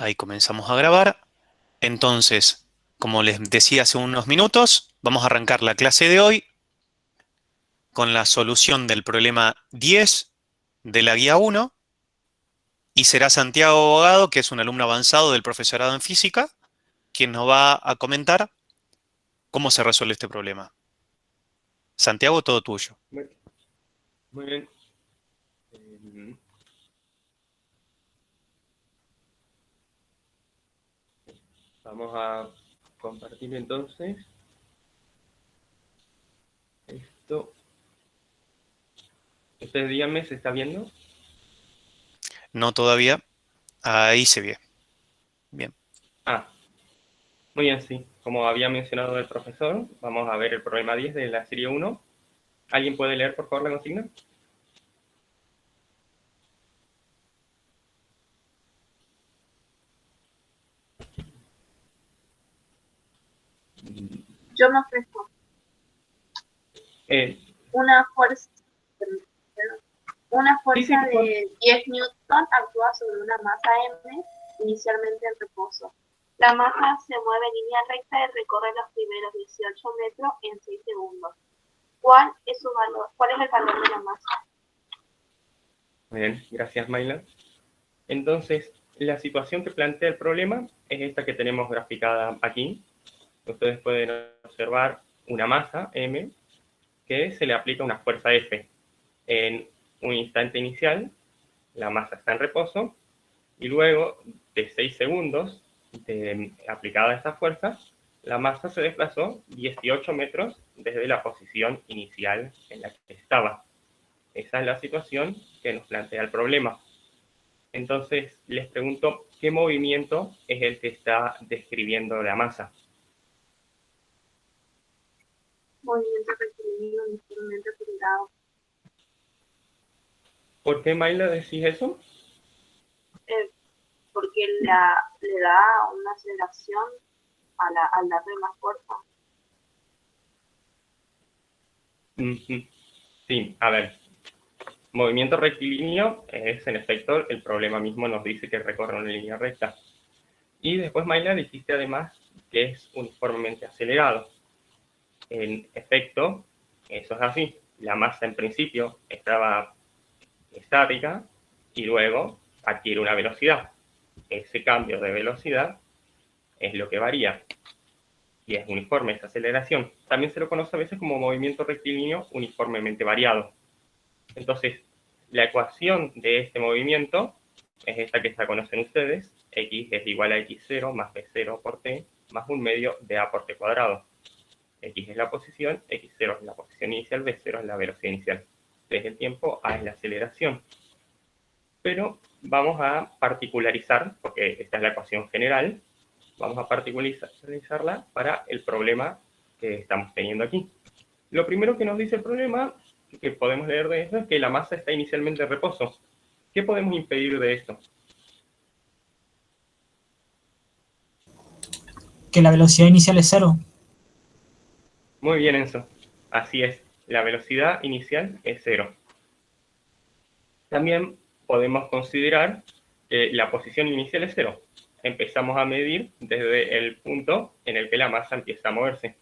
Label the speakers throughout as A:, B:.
A: Ahí comenzamos a grabar. Entonces, como les decía hace unos minutos, vamos a arrancar la clase de hoy con la solución del problema 10 de la guía 1 y será Santiago Abogado, que es un alumno avanzado del profesorado en física, quien nos va a comentar cómo se resuelve este problema. Santiago, todo tuyo.
B: Muy, muy bien. Eh, Vamos a compartir entonces esto. Ustedes díganme, ¿se está viendo?
A: No todavía. Ahí se ve. Bien.
B: Ah, muy bien, sí. Como había mencionado el profesor, vamos a ver el problema 10 de la serie 1. ¿Alguien puede leer, por favor, la consigna?
C: Yo me ofrezco.
B: Eh,
C: Una fuerza, una
B: sí,
C: fuerza sí, por favor.
B: por
C: de 10 newton actúa sobre una masa M inicialmente en reposo. La masa se mueve en línea recta y recorre los primeros 18 metros en 6 segundos. ¿Cuál es su valor? ¿Cuál es el valor de la masa?
B: Muy bien, gracias, Mayla. Entonces, la situación que plantea el problema es esta que tenemos graficada aquí. Ustedes pueden observar una masa, M, que se le aplica una fuerza F. En un instante inicial, la masa está en reposo, y luego de 6 segundos de aplicada esta fuerza, la masa se desplazó 18 metros desde la posición inicial en la que estaba. Esa es la situación que nos plantea el problema. Entonces, les pregunto, ¿qué movimiento es el que está describiendo la masa?
C: Movimiento rectilíneo uniformemente acelerado.
B: ¿Por qué, Mayla, decís eso?
C: Porque le da una aceleración al darle más fuerza.
B: Sí, a ver, movimiento rectilíneo es, en efecto, el problema mismo nos dice que recorre una línea recta. Y después, Mayla, dijiste además que es uniformemente acelerado. En efecto, eso es así. La masa en principio estaba estática y luego adquiere una velocidad. Ese cambio de velocidad es lo que varía y es uniforme esa aceleración. También se lo conoce a veces como movimiento rectilíneo uniformemente variado. Entonces, la ecuación de este movimiento es esta que ya conocen ustedes. X es igual a x0 más b0 por t más 1/2 de a por t cuadrado. X es la posición, x0 es la posición inicial, b0 es la velocidad inicial. T es el tiempo, a es la aceleración. Pero vamos a particularizar, porque esta es la ecuación general, vamos a particularizarla para el problema que estamos teniendo aquí. Lo primero que nos dice el problema, que podemos leer de esto, es que la masa está inicialmente en reposo. ¿Qué podemos impedir de esto?
D: Que la velocidad inicial es cero.
B: Muy bien, Enzo. Así es, la velocidad inicial es cero. También podemos considerar que la posición inicial es cero. Empezamos a medir desde el punto en el que la masa empieza a moverse.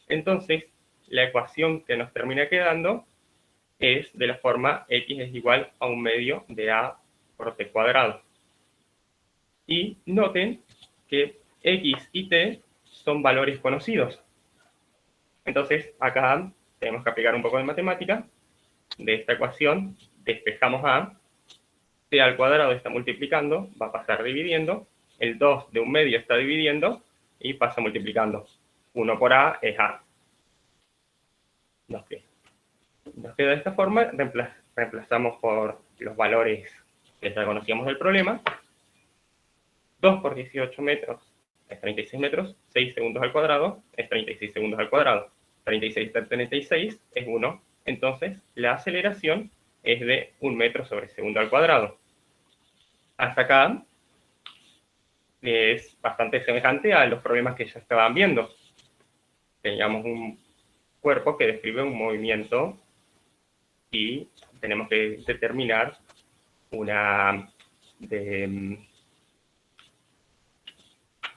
B: Entonces, la ecuación que nos termina quedando es de la forma x es igual a 1/2 de a por t cuadrado. Y noten que x y t son valores conocidos. Entonces, acá tenemos que aplicar un poco de matemática. De esta ecuación despejamos a t al cuadrado está multiplicando, va a pasar dividiendo, el 2 de 1/2 está dividiendo y pasa multiplicando. 1 por a es a. Nos queda de esta forma, reemplazamos por los valores que ya conocíamos del problema. 2 por 18 metros es 36 metros, 6 segundos al cuadrado es 36 segundos al cuadrado. 36 por 36 es 1, entonces la aceleración es de 1 metro sobre segundo al cuadrado. Hasta acá es bastante semejante a los problemas que ya estaban viendo. Teníamos un cuerpo que describe un movimiento y tenemos que determinar una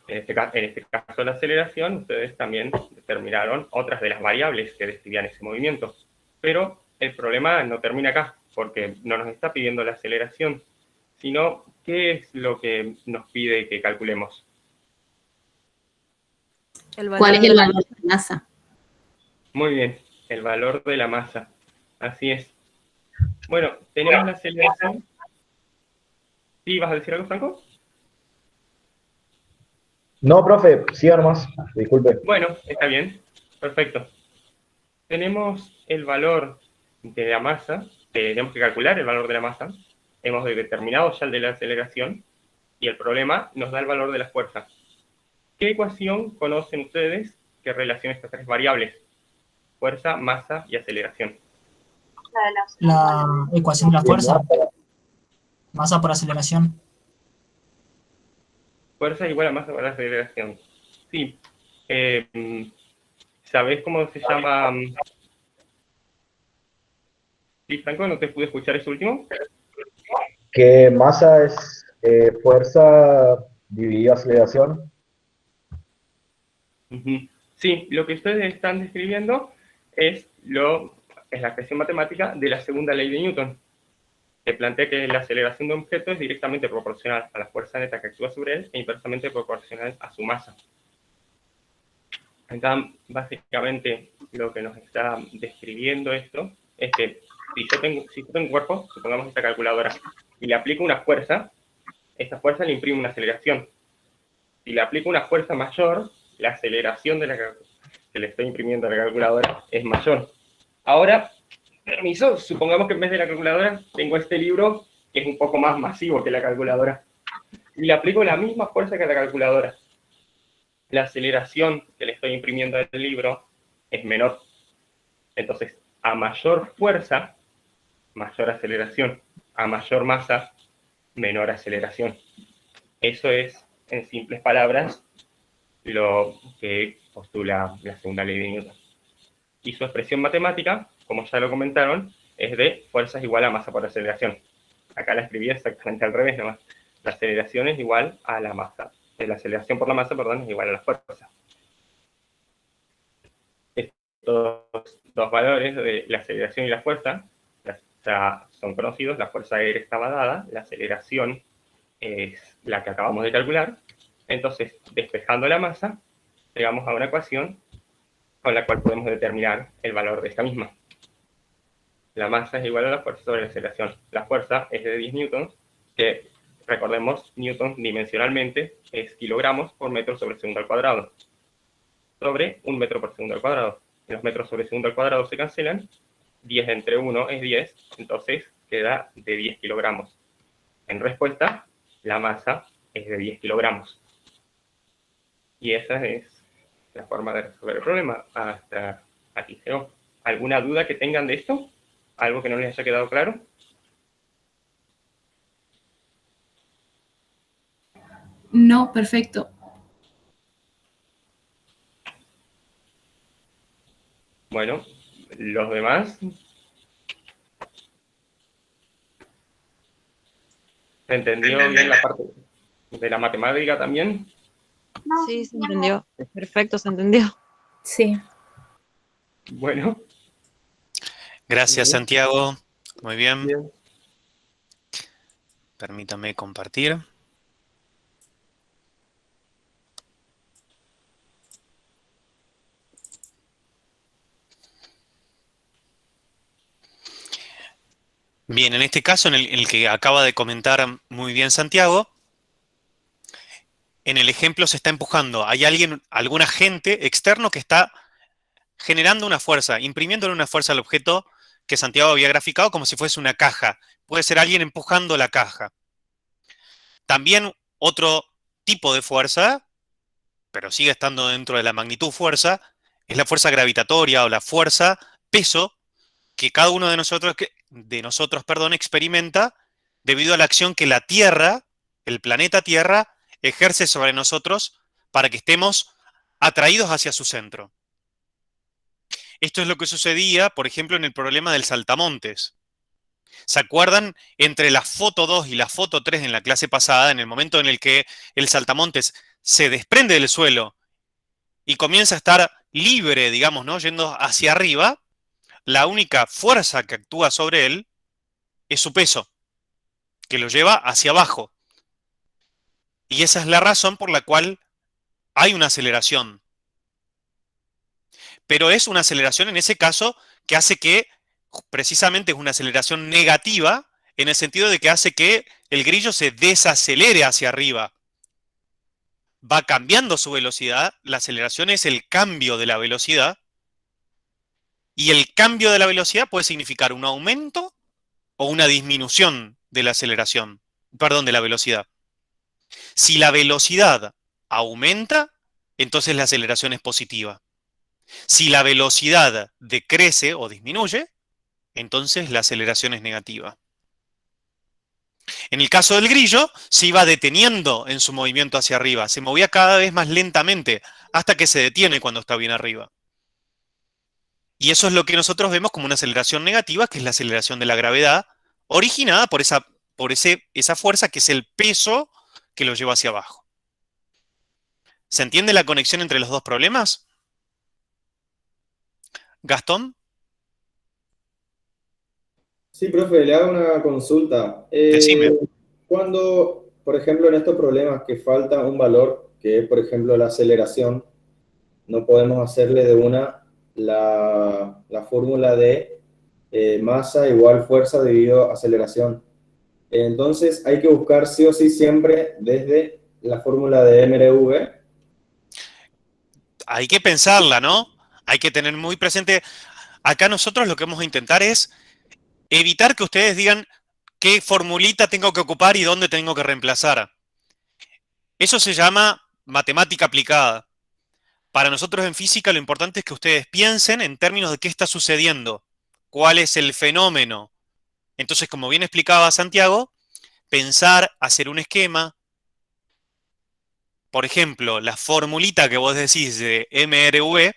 B: En este caso, la aceleración, ustedes también determinaron otras de las variables que describían ese movimiento. Pero el problema no termina acá, porque no nos está pidiendo la aceleración, sino qué es lo que nos pide que calculemos.
E: ¿Cuál es el valor de la masa?
B: Muy bien, el valor de la masa. Así es. Bueno, tenemos la aceleración. ¿Sí vas a decir algo, Franco?
F: No, profe, siga nomás, disculpe.
B: Bueno, está bien. Perfecto. Tenemos el valor de la masa. Tenemos que calcular el valor de la masa. Hemos determinado ya el de la aceleración. Y el problema nos da el valor de la fuerza. ¿Qué ecuación conocen ustedes que relaciona estas tres variables? Fuerza, masa y aceleración.
D: La ecuación de la fuerza. Masa por aceleración.
B: Fuerza igual a masa por aceleración. Sí. ¿Sabés cómo se llama? Sí, Franco, no te pude escuchar ese último.
F: Que masa es fuerza dividida aceleración.
B: Sí, lo que ustedes están describiendo es la expresión matemática de la segunda ley de Newton, que plantea que la aceleración de un objeto es directamente proporcional a la fuerza neta que actúa sobre él e inversamente proporcional a su masa. Entonces, básicamente, lo que nos está describiendo esto es que si yo tengo un cuerpo, supongamos esta calculadora, y le aplico una fuerza, esta fuerza le imprime una aceleración. Si le aplico una fuerza mayor, la aceleración que le estoy imprimiendo a la calculadora es mayor. Ahora, permiso, supongamos que en vez de la calculadora tengo este libro que es un poco más masivo que la calculadora. Y le aplico la misma fuerza que a la calculadora. La aceleración que le estoy imprimiendo al libro es menor. Entonces, a mayor fuerza, mayor aceleración. A mayor masa, menor aceleración. Eso es, en simples palabras, lo que postula la segunda ley de Newton. Y su expresión matemática, como ya lo comentaron, es de fuerza es igual a masa por aceleración. Acá la escribí exactamente al revés nomás. La aceleración es igual a la masa. La aceleración por la masa, perdón, es igual a la fuerza. Estos dos valores de la aceleración y la fuerza ya son conocidos. La fuerza aérea estaba dada, la aceleración es la que acabamos de calcular. Entonces, despejando la masa, llegamos a una ecuación con la cual podemos determinar el valor de esta misma. La masa es igual a la fuerza sobre la aceleración. La fuerza es de 10 newtons, que recordemos, newtons dimensionalmente es kilogramos por metro sobre segundo al cuadrado, sobre 1 metro por segundo al cuadrado. Los metros sobre segundo al cuadrado se cancelan, 10 entre 1 es 10, entonces queda de 10 kilogramos. En respuesta, la masa es de 10 kilogramos. Y esa es la forma de resolver el problema. Hasta aquí llegó. ¿Alguna duda que tengan de esto? ¿Algo que no les haya quedado claro?
E: No, perfecto.
B: Bueno, los demás. ¿Se entendió bien la parte de la matemática también?
C: No,
G: Sí, se
C: no.
G: entendió. Perfecto, se entendió.
H: Sí.
B: Bueno.
A: Gracias,
B: Bien.
A: Santiago. Muy bien.
B: Bien.
A: Permítame compartir. Bien, en este caso, en el que acaba de comentar muy bien Santiago, en el ejemplo se está empujando. Hay algún agente externo que está generando una fuerza, imprimiéndole una fuerza al objeto que Santiago había graficado como si fuese una caja. Puede ser alguien empujando la caja. También otro tipo de fuerza, pero sigue estando dentro de la magnitud fuerza, es la fuerza gravitatoria o la fuerza peso que cada uno de nosotros, experimenta debido a la acción que la Tierra, el planeta Tierra, ejerce sobre nosotros para que estemos atraídos hacia su centro. Esto es lo que sucedía, por ejemplo, en el problema del saltamontes. ¿Se acuerdan? Entre la foto 2 y la foto 3 en la clase pasada, en el momento en el que el saltamontes se desprende del suelo y comienza a estar libre, digamos, ¿no? Yendo hacia arriba, la única fuerza que actúa sobre él es su peso, que lo lleva hacia abajo. Y esa es la razón por la cual hay una aceleración. Pero es una aceleración en ese caso que hace que, precisamente es una aceleración negativa, en el sentido de que hace que el grillo se desacelere hacia arriba. Va cambiando su velocidad, la aceleración es el cambio de la velocidad, y el cambio de la velocidad puede significar un aumento o una disminución de la aceleración, perdón, de la velocidad. Si la velocidad aumenta, entonces la aceleración es positiva. Si la velocidad decrece o disminuye, entonces la aceleración es negativa. En el caso del grillo, se iba deteniendo en su movimiento hacia arriba, se movía cada vez más lentamente, hasta que se detiene cuando está bien arriba. Y eso es lo que nosotros vemos como una aceleración negativa, que es la aceleración de la gravedad, originada por esa fuerza que es el peso que lo lleva hacia abajo. ¿Se entiende la conexión entre los dos problemas? ¿Gastón?
H: Sí, profe, le hago una consulta.
A: Decime.
H: Cuando, por ejemplo, en estos problemas que falta un valor, que es, por ejemplo, la aceleración, no podemos hacerle de una la fórmula de masa igual fuerza dividido aceleración. Entonces hay que buscar sí o sí siempre desde la fórmula de mRV.
A: Hay que pensarla, ¿no? Hay que tener muy presente. Acá nosotros lo que vamos a intentar es evitar que ustedes digan qué formulita tengo que ocupar y dónde tengo que reemplazar. Eso se llama matemática aplicada. Para nosotros en física lo importante es que ustedes piensen en términos de qué está sucediendo, cuál es el fenómeno. Entonces, como bien explicaba Santiago, pensar, hacer un esquema. Por ejemplo, la formulita que vos decís de mRV,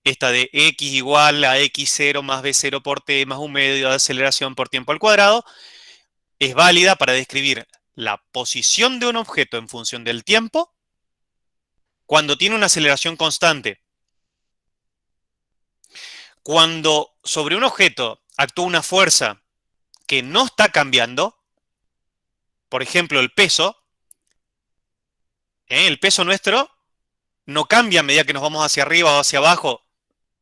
A: esta de x igual a x0 más b0 por t más un medio de aceleración por tiempo al cuadrado, es válida para describir la posición de un objeto en función del tiempo cuando tiene una aceleración constante. Cuando sobre un objeto actúa una fuerza que no está cambiando, por ejemplo el peso nuestro no cambia a medida que nos vamos hacia arriba o hacia abajo.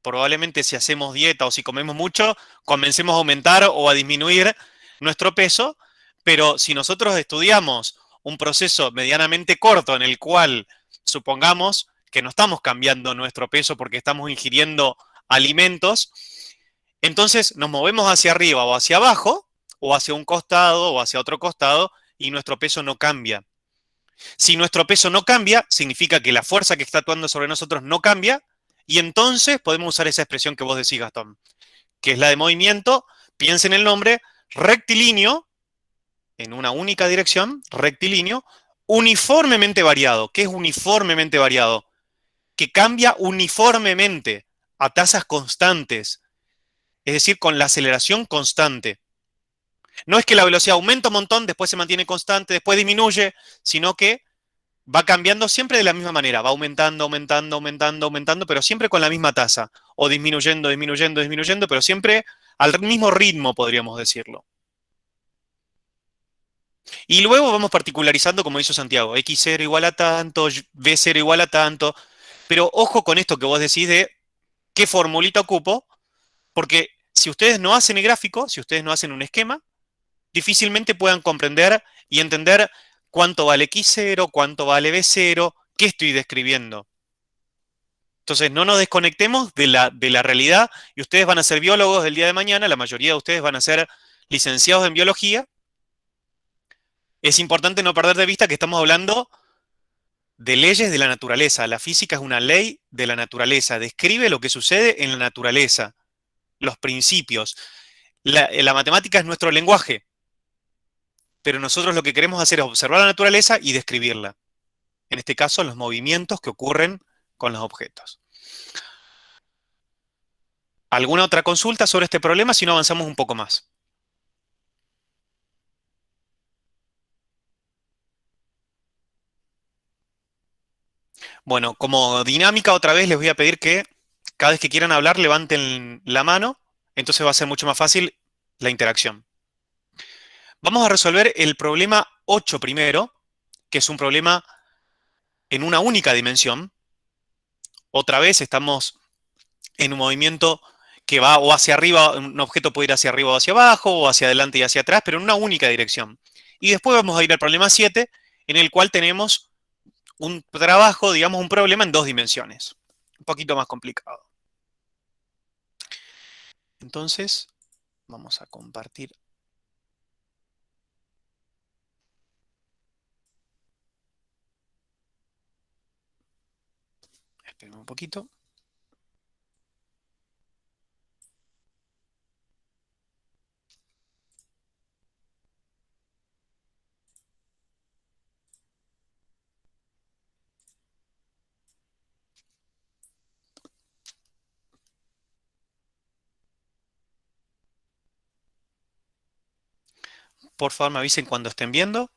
A: Probablemente si hacemos dieta o si comemos mucho, comencemos a aumentar o a disminuir nuestro peso, pero si nosotros estudiamos un proceso medianamente corto en el cual supongamos que no estamos cambiando nuestro peso porque estamos ingiriendo alimentos, entonces nos movemos hacia arriba o hacia abajo, o hacia un costado o hacia otro costado, y nuestro peso no cambia. Si nuestro peso no cambia, significa que la fuerza que está actuando sobre nosotros no cambia, y entonces podemos usar esa expresión que vos decís, Gastón, que es la de movimiento, piensen en el nombre, rectilíneo, en una única dirección, rectilíneo, uniformemente variado. ¿Qué es uniformemente variado? Que cambia uniformemente a tasas constantes, es decir, con la aceleración constante. No es que la velocidad aumenta un montón, después se mantiene constante, después disminuye, sino que va cambiando siempre de la misma manera, va aumentando, aumentando, aumentando, aumentando, pero siempre con la misma tasa, o disminuyendo, disminuyendo, disminuyendo, pero siempre al mismo ritmo, podríamos decirlo. Y luego vamos particularizando, como hizo Santiago, x0 igual a tanto, b0 igual a tanto, pero ojo con esto que vos decís de qué formulita ocupo, porque si ustedes no hacen el gráfico, si ustedes no hacen un esquema, difícilmente puedan comprender y entender cuánto vale x0, cuánto vale b0, qué estoy describiendo. Entonces, no nos desconectemos de la realidad, y ustedes van a ser biólogos el día de mañana, la mayoría de ustedes van a ser licenciados en biología. Es importante no perder de vista que estamos hablando de leyes de la naturaleza. La física es una ley de la naturaleza, describe lo que sucede en la naturaleza, los principios. La matemática es nuestro lenguaje, pero nosotros lo que queremos hacer es observar la naturaleza y describirla. En este caso, los movimientos que ocurren con los objetos. ¿Alguna otra consulta sobre este problema? Si no, avanzamos un poco más. Bueno, como dinámica, otra vez les voy a pedir que cada vez que quieran hablar levanten la mano, entonces va a ser mucho más fácil la interacción. Vamos a resolver el problema 8 primero, que es un problema en una única dimensión. Otra vez estamos en un movimiento que va o hacia arriba, un objeto puede ir hacia arriba o hacia abajo, o hacia adelante y hacia atrás, pero en una única dirección. Y después vamos a ir al problema 7, en el cual tenemos un trabajo, digamos, un problema en dos dimensiones. Un poquito más complicado. Entonces, vamos a compartir. Esperen un poquito. Por favor, me avisen cuando estén viendo.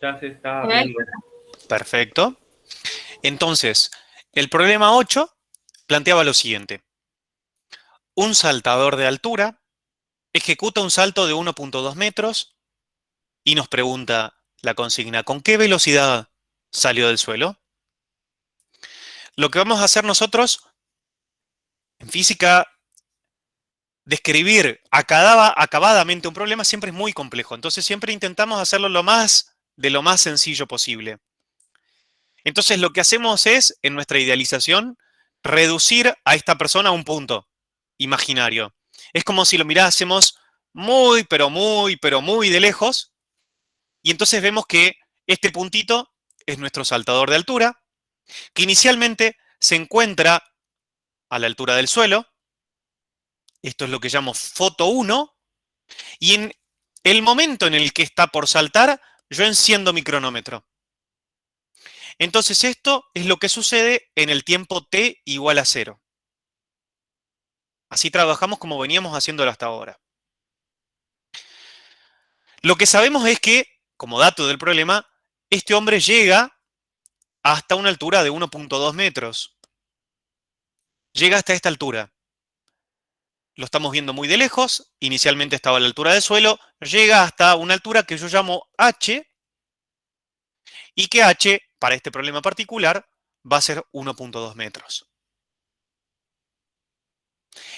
B: Ya se está viendo.
A: Perfecto. Entonces, el problema 8 planteaba lo siguiente. Un saltador de altura ejecuta un salto de 1.2 metros y nos pregunta la consigna, ¿con qué velocidad salió del suelo? Lo que vamos a hacer nosotros en física, describir acabadamente un problema siempre es muy complejo. Entonces siempre intentamos hacerlo de lo más sencillo posible. Entonces lo que hacemos es, en nuestra idealización, reducir a esta persona a un punto imaginario. Es como si lo mirásemos muy, pero muy, pero muy de lejos, y entonces vemos que este puntito es nuestro saltador de altura, que inicialmente se encuentra a la altura del suelo. Esto es lo que llamo foto 1, y en el momento en el que está por saltar, yo enciendo mi cronómetro. Entonces esto es lo que sucede en el tiempo t igual a 0. Así trabajamos como veníamos haciéndolo hasta ahora. Lo que sabemos es que, como dato del problema, este hombre llega hasta una altura de 1.2 metros. Llega hasta esta altura. Lo estamos viendo muy de lejos, inicialmente estaba a la altura del suelo, llega hasta una altura que yo llamo h, y que h, para este problema particular, va a ser 1.2 metros.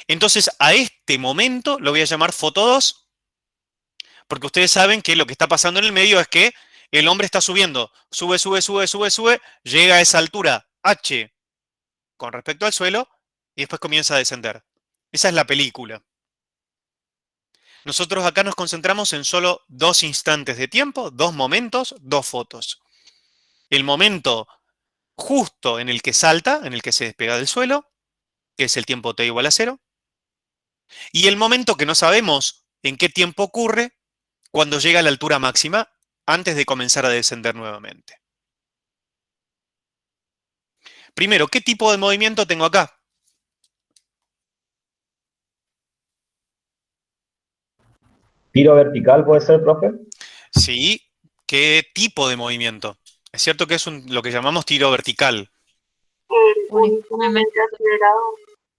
A: Entonces, a este momento lo voy a llamar foto 2, porque ustedes saben que lo que está pasando en el medio es que el hombre está subiendo, sube, sube, sube, sube, sube, llega a esa altura h con respecto al suelo, y después comienza a descender. Esa es la película. Nosotros acá nos concentramos en solo dos instantes de tiempo, dos momentos, dos fotos. El momento justo en el que salta, en el que se despega del suelo, que es el tiempo t igual a 0, y el momento que no sabemos en qué tiempo ocurre cuando llega a la altura máxima antes de comenzar a descender nuevamente. Primero, ¿qué tipo de movimiento tengo acá?
F: ¿Tiro vertical puede ser, profe?
A: Sí, ¿qué tipo de movimiento? Es cierto que es lo que llamamos tiro vertical.
C: Uniformemente acelerado.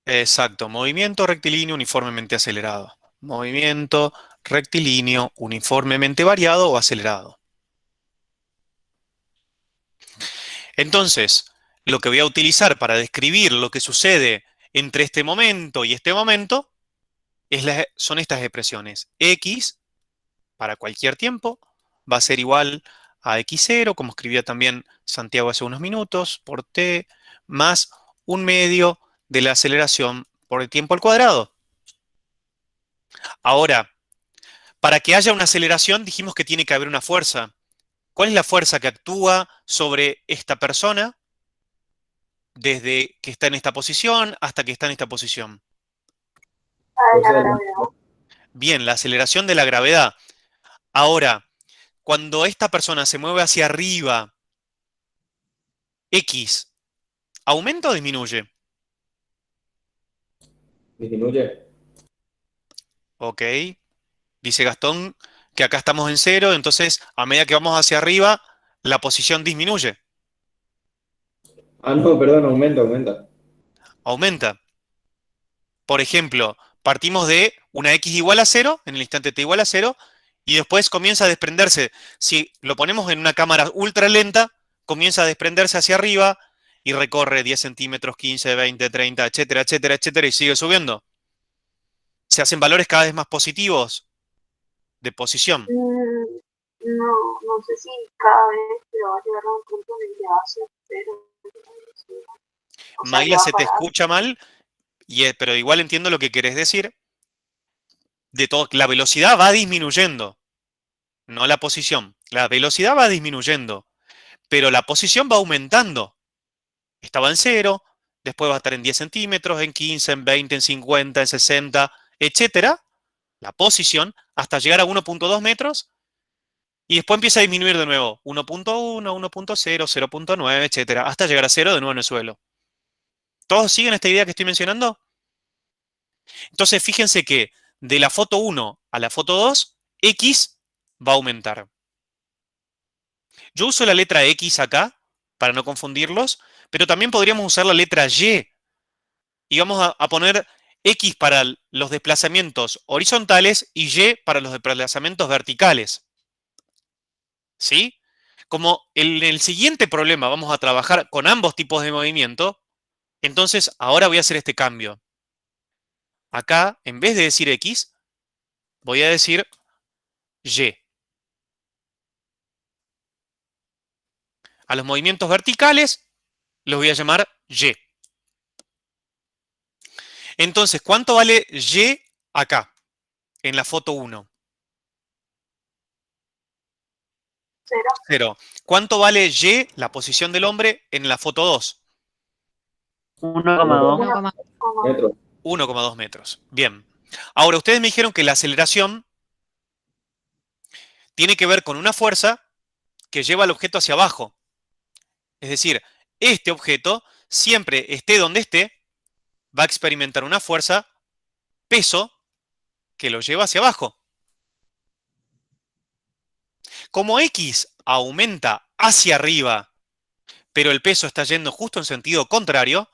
A: Exacto, movimiento rectilíneo uniformemente acelerado. Movimiento rectilíneo uniformemente variado o acelerado. Entonces, lo que voy a utilizar para describir lo que sucede entre este momento y este momento son estas expresiones. X, para cualquier tiempo, va a ser igual a x0, como escribía también Santiago hace unos minutos, por t, más 1/2 de la aceleración por el tiempo al cuadrado. Ahora, para que haya una aceleración, dijimos que tiene que haber una fuerza. ¿Cuál es la fuerza que actúa sobre esta persona desde que está en esta posición hasta que está en esta posición?
C: La gravedad.
A: Bien, la aceleración de la gravedad. Ahora, cuando esta persona se mueve hacia arriba, X, ¿aumenta o disminuye?
H: Disminuye.
A: Ok. Dice Gastón que acá estamos en 0, entonces a medida que vamos hacia arriba, la posición disminuye.
H: Ah, no, perdón, aumenta.
A: Aumenta. Por ejemplo, partimos de una x igual a 0, en el instante t igual a 0, y después comienza a desprenderse. Si lo ponemos en una cámara ultra lenta, comienza a desprenderse hacia arriba y recorre 10 centímetros, 15, 20, 30, etcétera, etcétera, etcétera, y sigue subiendo. Se hacen valores cada vez más positivos de posición.
C: No sé si cada vez pero va a llegar a un punto en el que va a ser cero. O sea, que
A: Maila,
C: va a
A: se te
C: parar.
A: escucha mal, pero igual entiendo lo que querés decir. La velocidad va disminuyendo, no la posición. La velocidad va disminuyendo, pero la posición va aumentando. Estaba en 0, después va a estar en 10 centímetros, en 15, en 20, en 50, en 60, etcétera, la posición, hasta llegar a 1.2 metros, y después empieza a disminuir de nuevo, 1.1, 1.0, 0.9, etcétera, hasta llegar a 0 de nuevo en el suelo. ¿Todos siguen esta idea que estoy mencionando? Entonces, fíjense que de la foto 1 a la foto 2, X va a aumentar. Yo uso la letra X acá, para no confundirlos, pero también podríamos usar la letra Y. Y vamos a poner X para los desplazamientos horizontales y Y para los desplazamientos verticales. ¿Sí? Como en el siguiente problema vamos a trabajar con ambos tipos de movimiento, entonces ahora voy a hacer este cambio. Acá, en vez de decir X, voy a decir Y. A los movimientos verticales los voy a llamar Y. Entonces, ¿cuánto vale Y acá, en la foto 1?
C: Cero.
A: 0. ¿Cuánto vale Y, la posición del hombre, en la foto 2?
G: 1,2.
C: 1,2
H: Metros.
A: 1,2 metros. Bien. Ahora, ustedes me dijeron que la aceleración tiene que ver con una fuerza que lleva al objeto hacia abajo. Es decir, este objeto, siempre esté donde esté, va a experimentar una fuerza, peso, que lo lleva hacia abajo. Como X aumenta hacia arriba, pero el peso está yendo justo en sentido contrario,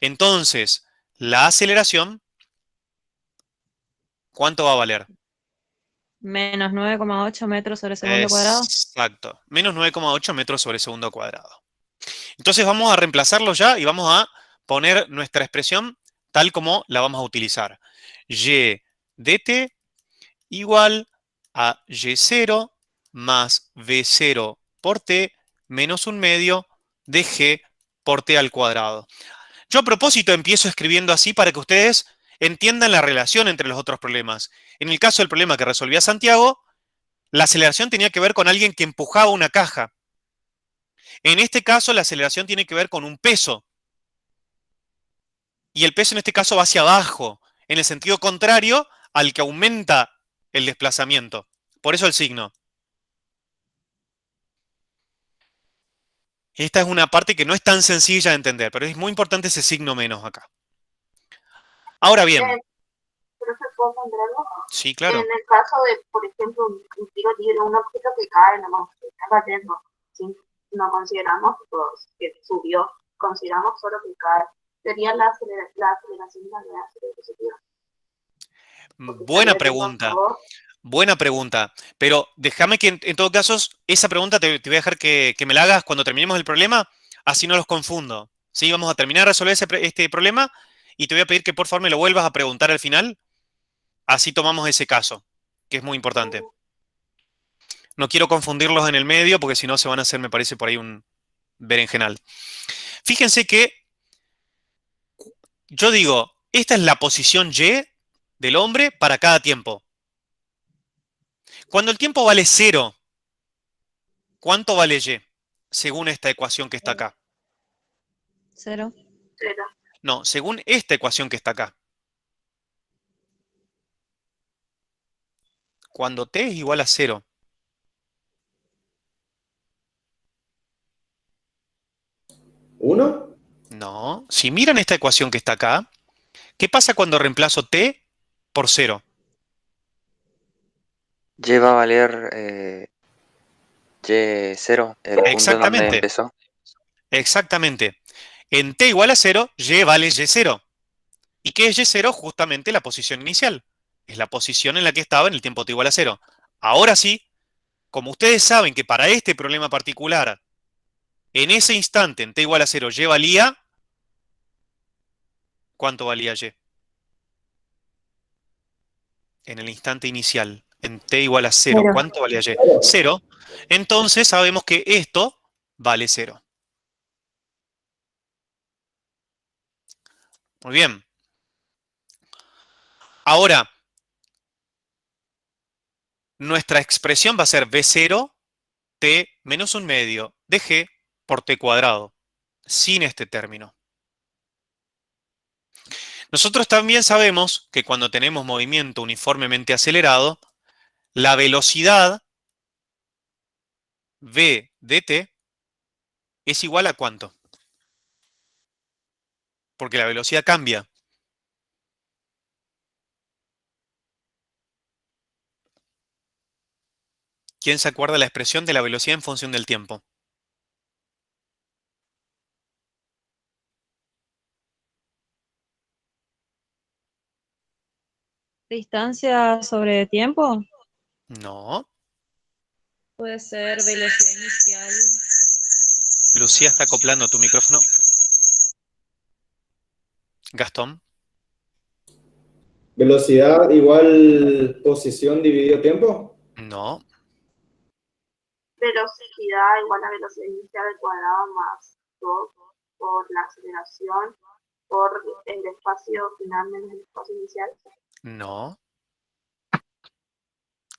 A: entonces la aceleración, ¿cuánto va a valer?
G: Menos 9,8 metros sobre segundo cuadrado.
A: Exacto, menos 9,8 metros sobre segundo cuadrado. Entonces vamos a reemplazarlo ya y vamos a poner nuestra expresión tal como la vamos a utilizar. Y de t igual a y0 más v0 por t menos un medio de g por t al cuadrado. Yo a propósito empiezo escribiendo así para que ustedes entiendan la relación entre los otros problemas. En el caso del problema que resolvía Santiago, la aceleración tenía que ver con alguien que empujaba una caja. En este caso, la aceleración tiene que ver con un peso. Y el peso en este caso va hacia abajo, en el sentido contrario al que aumenta el desplazamiento. Por eso el signo. Esta es una parte que no es tan sencilla de entender, pero es muy importante ese signo menos acá. Ahora bien,
C: profe, ¿puedo contar algo?
A: sí,
C: En
A: claro.
C: el caso de, por ejemplo, un tiro libre, un objeto que cae, nomás que está cayendo, ¿sí? No consideramos pues, que subió, consideramos solo que cae. Sería la aceleración de la gravedad sería positiva. Porque
A: Buena
C: estaría yendo a
A: pregunta.
C: favor.
A: Buena pregunta. Pero déjame que en todo caso, esa pregunta te voy a dejar que me la hagas cuando terminemos el problema, así no los confundo. Sí, vamos a terminar de resolver este problema y te voy a pedir que por favor me lo vuelvas a preguntar al final, así tomamos ese caso, que es muy importante. No quiero confundirlos en el medio porque si no se van a hacer, me parece, por ahí un berenjenal. Fíjense que yo digo, esta es la posición Y del hombre para cada tiempo. Cuando el tiempo vale 0, ¿cuánto vale Y? Según esta ecuación que está acá.
G: 0.
C: Pero,
A: No, según esta ecuación que está acá. Cuando t es igual a 0.
H: ¿Uno?
A: No, si miran esta ecuación que está acá, ¿qué pasa cuando reemplazo t por 0?
I: Y va a valer Y0, el punto en donde
A: Exactamente,
I: empezó.
A: Exactamente. En t igual a 0, y vale y0. ¿Y qué es y0? Justamente la posición inicial. Es la posición en la que estaba en el tiempo t igual a 0. Ahora sí, como ustedes saben que para este problema particular, en ese instante, en t igual a 0, y valía, ¿cuánto valía y? En el instante inicial, en t igual a 0,
G: Cero.
A: ¿cuánto valía y? 0. Entonces sabemos que esto vale 0. Muy bien. Ahora, nuestra expresión va a ser v0 t menos un medio de g por t cuadrado, sin este término. Nosotros también sabemos que cuando tenemos movimiento uniformemente acelerado, la velocidad v de t es igual a ¿cuánto? Porque la velocidad cambia. ¿Quién se acuerda de la expresión de la velocidad en función del tiempo?
G: Distancia sobre tiempo.
A: No.
G: Puede ser velocidad inicial.
A: Lucía está acoplando tu micrófono. Gastón.
H: Velocidad igual posición dividido tiempo.
A: No.
C: Velocidad igual a velocidad inicial al cuadrado más 2 por la aceleración por el espacio final menos el espacio inicial.
A: No.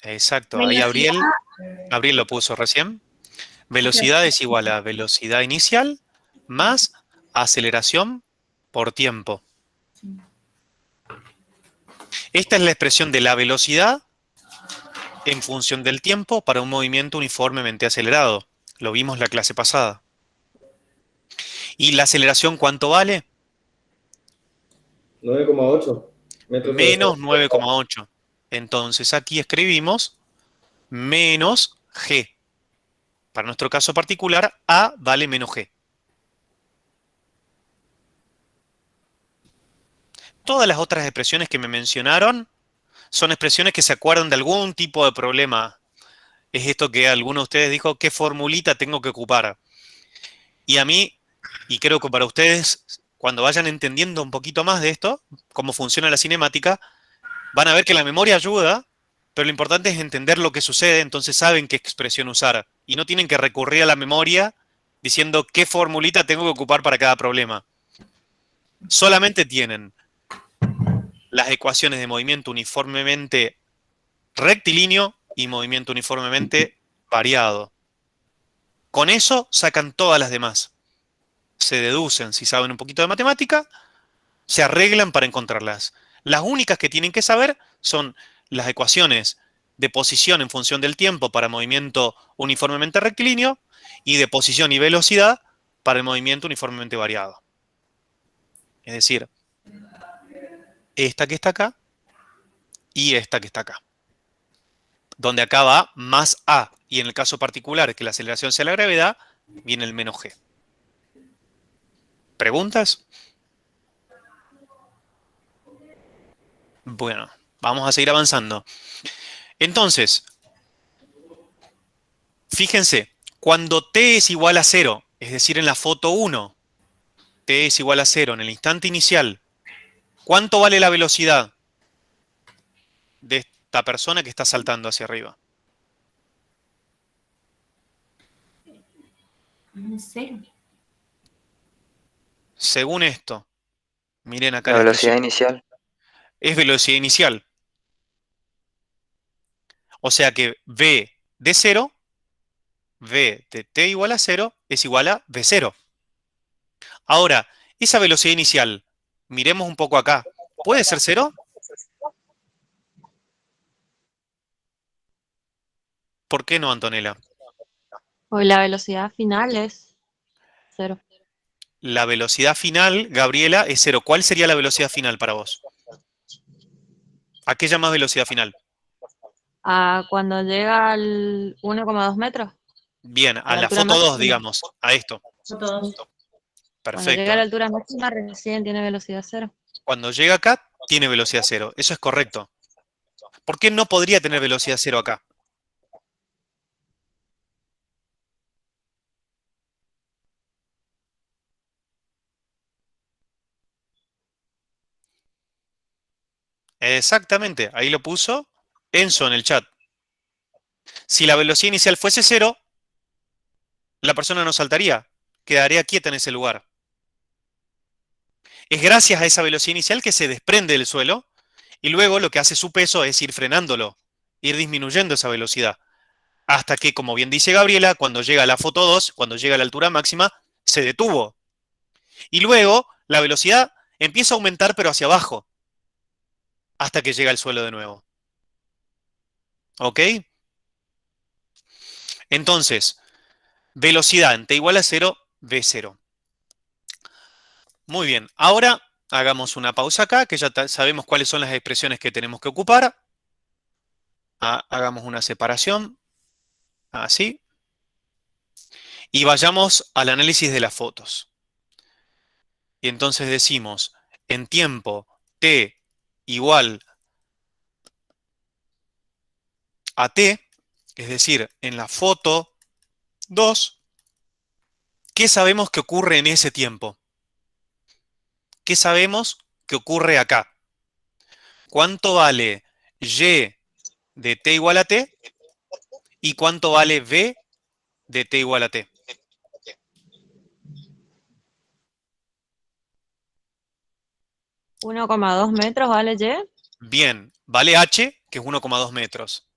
A: Exacto. Ahí Gabriel lo puso recién. Velocidad es igual a velocidad inicial más aceleración por tiempo. Esta es la expresión de la velocidad en función del tiempo para un movimiento uniformemente acelerado. Lo vimos la clase pasada. ¿Y la aceleración cuánto vale?
H: 9,8 metros sobre
A: Menos
H: segundo.
A: 9,8. Entonces aquí escribimos menos g. Para nuestro caso particular, a vale menos g. Todas las otras expresiones que me mencionaron son expresiones que se acuerdan de algún tipo de problema. Es esto que alguno de ustedes dijo, ¿qué formulita tengo que ocupar? Y a mí, y creo que para ustedes, cuando vayan entendiendo un poquito más de esto, cómo funciona la cinemática, van a ver que la memoria ayuda, pero lo importante es entender lo que sucede, entonces saben qué expresión usar. Y no tienen que recurrir a la memoria diciendo qué formulita tengo que ocupar para cada problema. Solamente tienen las ecuaciones de movimiento uniformemente rectilíneo y movimiento uniformemente variado. Con eso sacan todas las demás. Se deducen, si saben un poquito de matemática, se arreglan para encontrarlas. Las únicas que tienen que saber son las ecuaciones de posición en función del tiempo para movimiento uniformemente rectilíneo y de posición y velocidad para el movimiento uniformemente variado. Es decir, esta que está acá y esta que está acá. Donde acá va más a, y en el caso particular que la aceleración sea la gravedad, viene el menos g. ¿Preguntas? Bueno, vamos a seguir avanzando. Entonces, fíjense, cuando t es igual a 0, es decir, en la foto 1, t es igual a 0 en el instante inicial, ¿cuánto vale la velocidad de esta persona que está saltando hacia arriba?
E: Cero.
A: Según esto, miren acá
I: La
A: la
I: velocidad
A: expresión.
I: inicial.
A: Es velocidad inicial. O sea que v de 0, v de t igual a 0, es igual a v0. Ahora, esa velocidad inicial, miremos un poco acá, ¿puede ser 0? ¿Por qué no, Antonella?
G: Hoy la velocidad final es 0.
A: La velocidad final, Gabriela, es 0. ¿Cuál sería la velocidad final para vos? ¿A qué llamas velocidad final?
G: Cuando llega al 1,2 metros,
A: Bien,
G: a
A: a
G: la
A: la
G: altura
A: foto 2,
G: máxima.
A: digamos, a esto.
E: Todos.
G: Cuando llega a
A: Perfecto.
G: la altura máxima recién tiene velocidad cero.
A: Cuando llega acá, tiene velocidad cero. Eso es correcto. ¿Por qué no podría tener velocidad cero acá? Exactamente, ahí lo puso Enzo en el chat. Si la velocidad inicial fuese cero, la persona no saltaría, quedaría quieta en ese lugar. Es gracias a esa velocidad inicial que se desprende del suelo y luego lo que hace su peso es ir frenándolo, ir disminuyendo esa velocidad. Hasta que, como bien dice Gabriela, cuando llega a la foto 2, cuando llega a la altura máxima, se detuvo. Y luego la velocidad empieza a aumentar pero hacia abajo, hasta que llega al suelo de nuevo. ¿Ok? Entonces, velocidad en t igual a 0, v0. Muy bien, ahora hagamos una pausa acá, que ya sabemos cuáles son las expresiones que tenemos que ocupar. Hagamos una separación, así. Y vayamos al análisis de las fotos. Y entonces decimos, en tiempo t igual a t, es decir, en la foto 2, ¿qué sabemos que ocurre en ese tiempo? ¿Qué sabemos que ocurre acá? ¿Cuánto vale y de t igual a t? ¿Y cuánto vale v de t igual a t?
G: ¿1,2 metros vale Y?
A: Bien, vale h, que es 1,2 metros.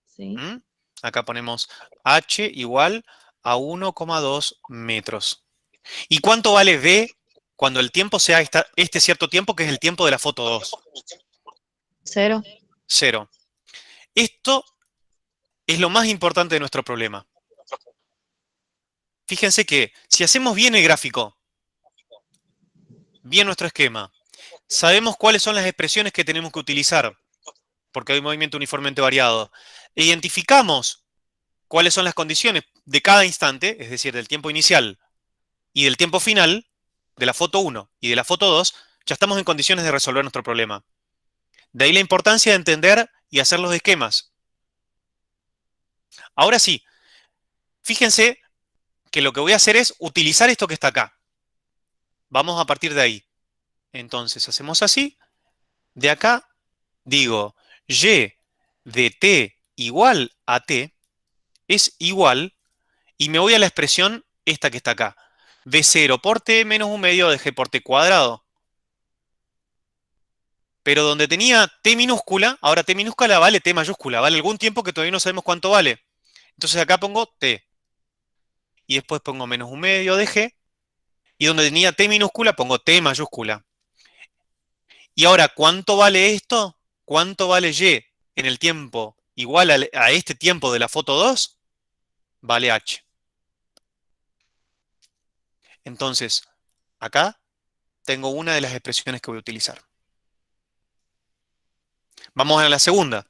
G: Sí.
A: ¿Mm? Acá ponemos h igual a 1,2 metros. ¿Y cuánto vale v cuando el tiempo sea este cierto tiempo, que es el tiempo de la foto 2?
G: 0.
A: 0. Esto es lo más importante de nuestro problema. Fíjense que si hacemos bien el gráfico, bien nuestro esquema, sabemos cuáles son las expresiones que tenemos que utilizar, porque hay un movimiento uniformemente variado. E identificamos cuáles son las condiciones de cada instante, es decir, del tiempo inicial y del tiempo final, de la foto 1 y de la foto 2, ya estamos en condiciones de resolver nuestro problema. De ahí la importancia de entender y hacer los esquemas. Ahora sí, fíjense que lo que voy a hacer es utilizar esto que está acá. Vamos a partir de ahí. Entonces hacemos así. De acá digo y de t igual a t es igual, y me voy a la expresión esta que está acá. v0 por t menos 1 medio de g por t cuadrado. Pero donde tenía t minúscula, ahora t minúscula vale t mayúscula, vale algún tiempo que todavía no sabemos cuánto vale. Entonces acá pongo t. Y después pongo menos 1 medio de g. Y donde tenía t minúscula pongo t mayúscula. Y ahora, ¿cuánto vale esto? ¿Cuánto vale y en el tiempo igual a este tiempo de la foto 2? Vale h. Entonces, acá tengo una de las expresiones que voy a utilizar. Vamos a la segunda.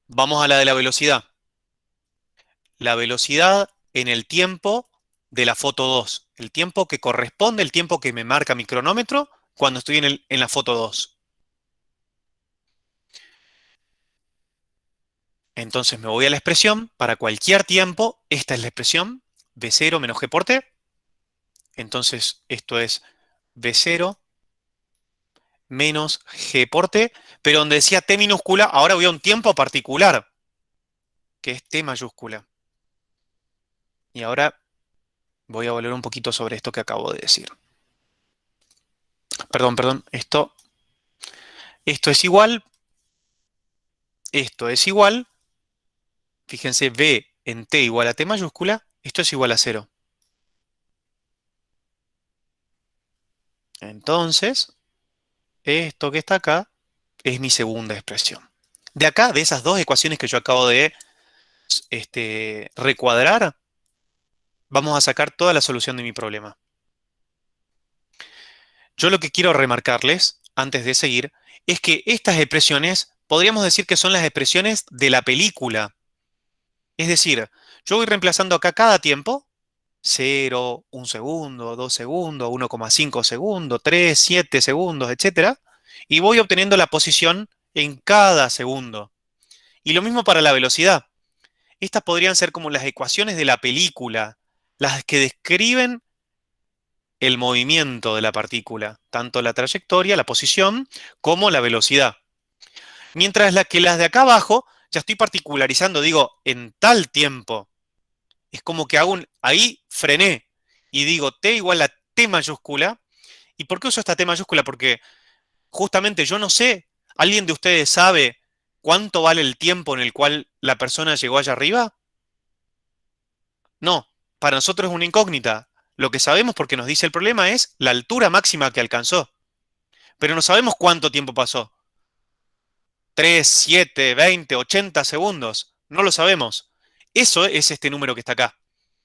A: Vamos a la de la velocidad. La velocidad en el tiempo de la foto 2. El tiempo que corresponde, el tiempo que me marca mi cronómetro cuando estoy en la foto 2. Entonces me voy a la expresión. Para cualquier tiempo, esta es la expresión. V0 menos g por t. Entonces esto es V0 menos g por t. Pero donde decía t minúscula, ahora voy a un tiempo particular, que es t mayúscula. Y ahora voy a volver un poquito sobre esto que acabo de decir. Perdón, esto es igual, esto es igual, fíjense, v en t igual a t mayúscula, esto es igual a 0. Entonces, esto que está acá es mi segunda expresión. De acá, de esas dos ecuaciones que yo acabo de recuadrar, vamos a sacar toda la solución de mi problema. Yo lo que quiero remarcarles, antes de seguir, es que estas expresiones, podríamos decir que son las expresiones de la película. Es decir, yo voy reemplazando acá cada tiempo 0, 1 segundo, 2 segundos, 1,5 segundos, 3, 7 segundos, etc. Y voy obteniendo la posición en cada segundo. Y lo mismo para la velocidad. Estas podrían ser como las ecuaciones de la película, las que describen el movimiento de la partícula, tanto la trayectoria, la posición, como la velocidad. Mientras las de acá abajo, ya estoy particularizando, digo, en tal tiempo. Es como que ahí frené y digo t igual a t mayúscula. ¿Y por qué uso esta t mayúscula? Porque justamente yo no sé, ¿alguien de ustedes sabe cuánto vale el tiempo en el cual la persona llegó allá arriba? No, para nosotros es una incógnita. Lo que sabemos porque nos dice el problema es la altura máxima que alcanzó. Pero no sabemos cuánto tiempo pasó. 3, 7, 20, 80 segundos. No lo sabemos. Eso es este número que está acá.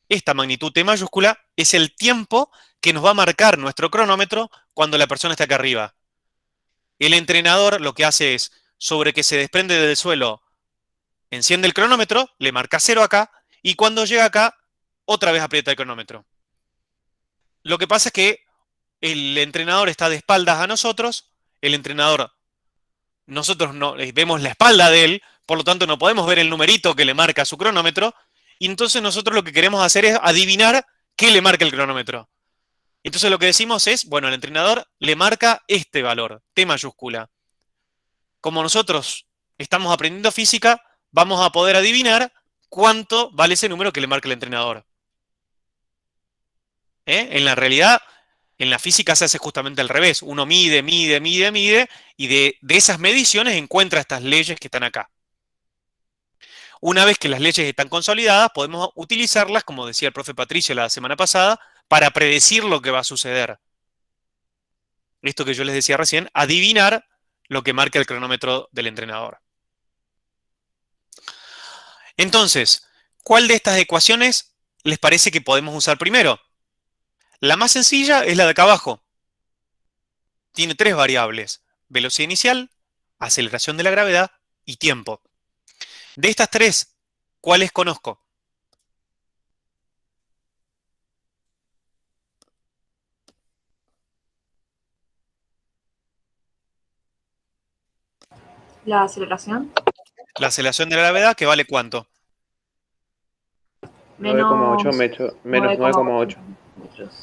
A: Esta magnitud T mayúscula es el tiempo que nos va a marcar nuestro cronómetro cuando la persona está acá arriba. El entrenador lo que hace es, sobre que se desprende del suelo, enciende el cronómetro, le marca 0 acá, y cuando llega acá, otra vez aprieta el cronómetro. Lo que pasa es que el entrenador está de espaldas a nosotros, nosotros no, vemos la espalda de él, por lo tanto no podemos ver el numerito que le marca su cronómetro, y entonces nosotros lo que queremos hacer es adivinar qué le marca el cronómetro. Entonces lo que decimos es, bueno, el entrenador le marca este valor, T mayúscula. Como nosotros estamos aprendiendo física, vamos a poder adivinar cuánto vale ese número que le marca el entrenador. En la realidad, en la física se hace justamente al revés. Uno mide, mide, mide, mide, y de esas mediciones encuentra estas leyes que están acá. Una vez que las leyes están consolidadas, podemos utilizarlas, como decía el profe Patricio la semana pasada, para predecir lo que va a suceder. Esto que yo les decía recién, adivinar lo que marca el cronómetro del entrenador. Entonces, ¿cuál de estas ecuaciones les parece que podemos usar primero? La más sencilla es la de acá abajo. Tiene 3 variables: velocidad inicial, aceleración de la gravedad y tiempo. De estas 3, ¿cuáles conozco?
E: La aceleración.
A: La aceleración de la gravedad, ¿que vale cuánto?
I: 9,8 metros, menos 9,8.
E: metros.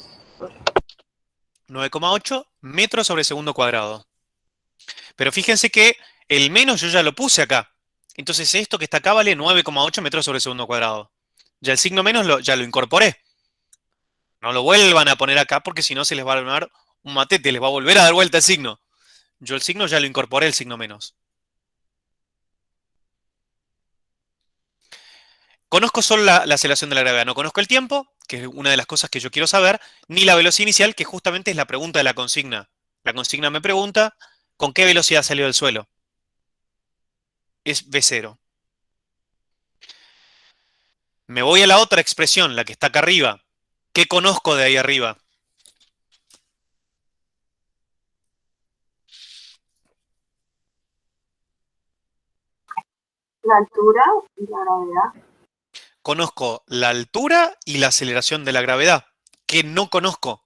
A: 9,8 metros sobre segundo cuadrado. Pero fíjense que el menos yo ya lo puse acá. Entonces esto que está acá vale 9,8 metros sobre segundo cuadrado. Ya el signo menos ya lo incorporé. No lo vuelvan a poner acá porque si no se les va a armar un matete, les va a volver a dar vuelta el signo. Yo el signo ya lo incorporé, el signo menos. Conozco solo la aceleración de la gravedad, no conozco el tiempo, que es una de las cosas que yo quiero saber, ni la velocidad inicial, que justamente es la pregunta de la consigna. La consigna me pregunta, ¿con qué velocidad salió del suelo? Es V0. Me voy a la otra expresión, la que está acá arriba. ¿Qué conozco de ahí arriba?
C: La altura y la gravedad.
A: Conozco la altura y la aceleración de la gravedad, que no conozco.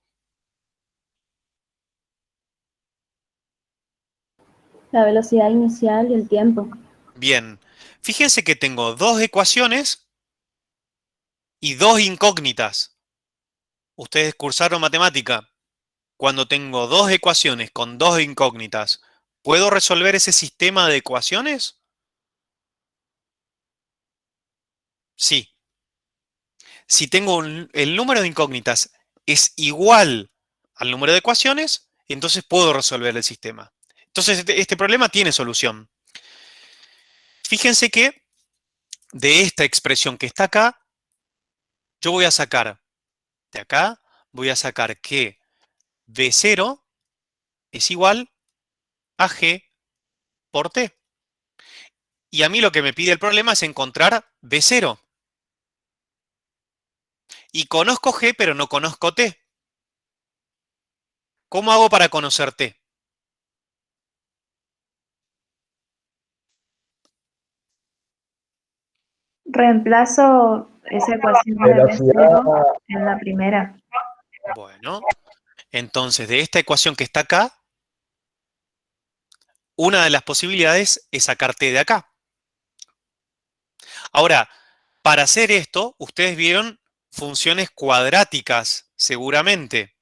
J: La velocidad inicial y el tiempo.
A: Bien, fíjense que tengo 2 ecuaciones y 2 incógnitas. Ustedes cursaron matemática. Cuando tengo 2 ecuaciones con 2 incógnitas, ¿puedo resolver ese sistema de ecuaciones? Sí. Si tengo el número de incógnitas es igual al número de ecuaciones, entonces puedo resolver el sistema. Entonces este problema tiene solución. Fíjense que de esta expresión que está acá, yo voy a sacar de acá, voy a sacar que V0 es igual a G por T. Y a mí lo que me pide el problema es encontrar V0. Y conozco G, pero no conozco T. ¿Cómo hago para conocer T?
J: Reemplazo
E: Esa ecuación de
F: Velocidad,
E: B0 en la primera.
A: Bueno, entonces de esta ecuación que está acá, una de las posibilidades es sacar t de acá. Ahora, para hacer esto, ustedes vieron funciones cuadráticas, seguramente,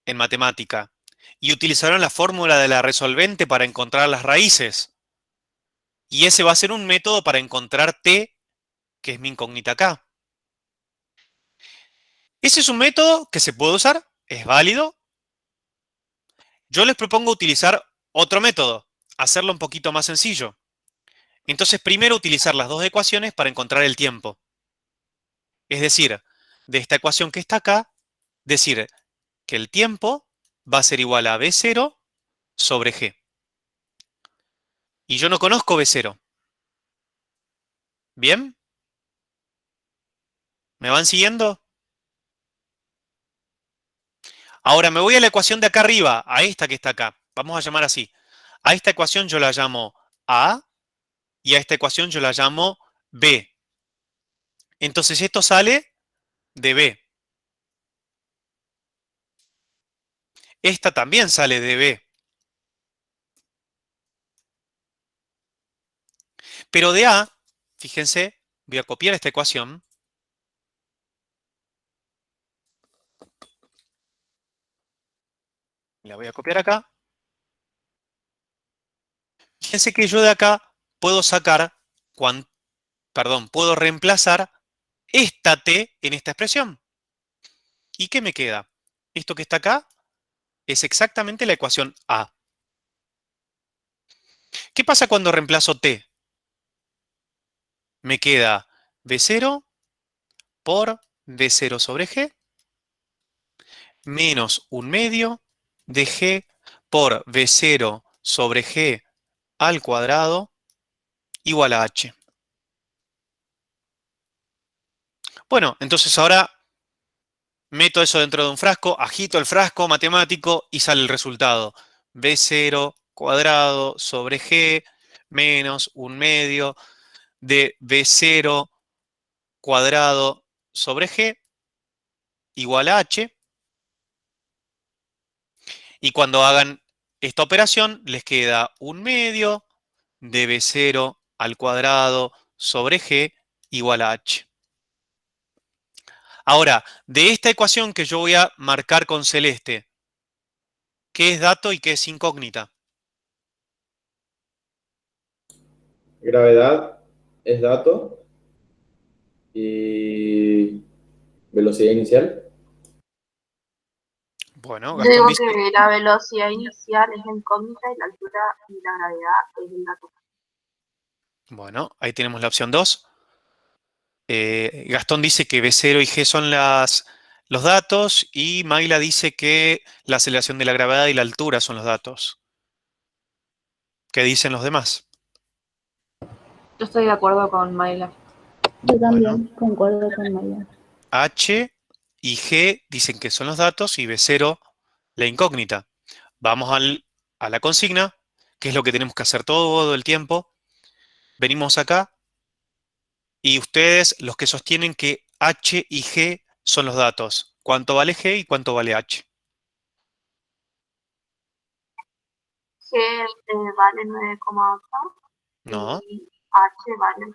A: en matemática, y utilizaron la fórmula de la resolvente para encontrar las raíces. Y ese va a ser un método para encontrar t, que es mi incógnita acá. Ese es un método que se puede usar, es válido. Yo les propongo utilizar otro método, hacerlo un poquito más sencillo. Entonces, primero utilizar las dos ecuaciones para encontrar el tiempo. Es decir, de esta ecuación que está acá, decir que el tiempo va a ser igual a B0 sobre G. Y yo no conozco B0. ¿Bien? ¿Me van siguiendo? Ahora me voy a la ecuación de acá arriba, a esta que está acá. Vamos a llamar así. A esta ecuación yo la llamo A y a esta ecuación yo la llamo B. Entonces esto sale de B. Esta también sale de B. Pero de A, fíjense, voy a copiar esta ecuación. La voy a copiar acá. Fíjense que yo de acá puedo sacar, puedo reemplazar esta t en esta expresión. ¿Y qué me queda? Esto que está acá es exactamente la ecuación A. ¿Qué pasa cuando reemplazo t? Me queda B0 por D0 sobre G menos 1/2 de G por B0 sobre G al cuadrado igual a H. Bueno, entonces ahora meto eso dentro de un frasco, agito el frasco matemático y sale el resultado. B0 cuadrado sobre G menos 1/2 de B0 cuadrado sobre G igual a H. Y cuando hagan esta operación, les queda 1/2 de B0 al cuadrado sobre G igual a H. Ahora, de esta ecuación que yo voy a marcar con celeste, ¿qué es dato y qué es incógnita?
H: Gravedad es dato y velocidad inicial.
A: Bueno,
C: Yo
A: Gastón
C: digo
A: dice,
C: que la velocidad inicial es la incógnita y la altura y la gravedad es el dato.
A: bueno, ahí tenemos la opción 2. Gastón dice que B0 y G son los datos y Mayla dice que la aceleración de la gravedad y la altura son los datos. ¿Qué dicen los demás?
E: Yo estoy de acuerdo con Mayla.
J: Yo
A: Bueno,
J: también concuerdo con Maya.
A: H y G dicen que son los datos y B0 la incógnita. Vamos a la consigna, que es lo que tenemos que hacer todo el tiempo. Venimos acá y ustedes, los que sostienen que H y G son los datos. ¿Cuánto vale G y cuánto vale H?
C: G vale 9,8
A: No.
C: y H vale.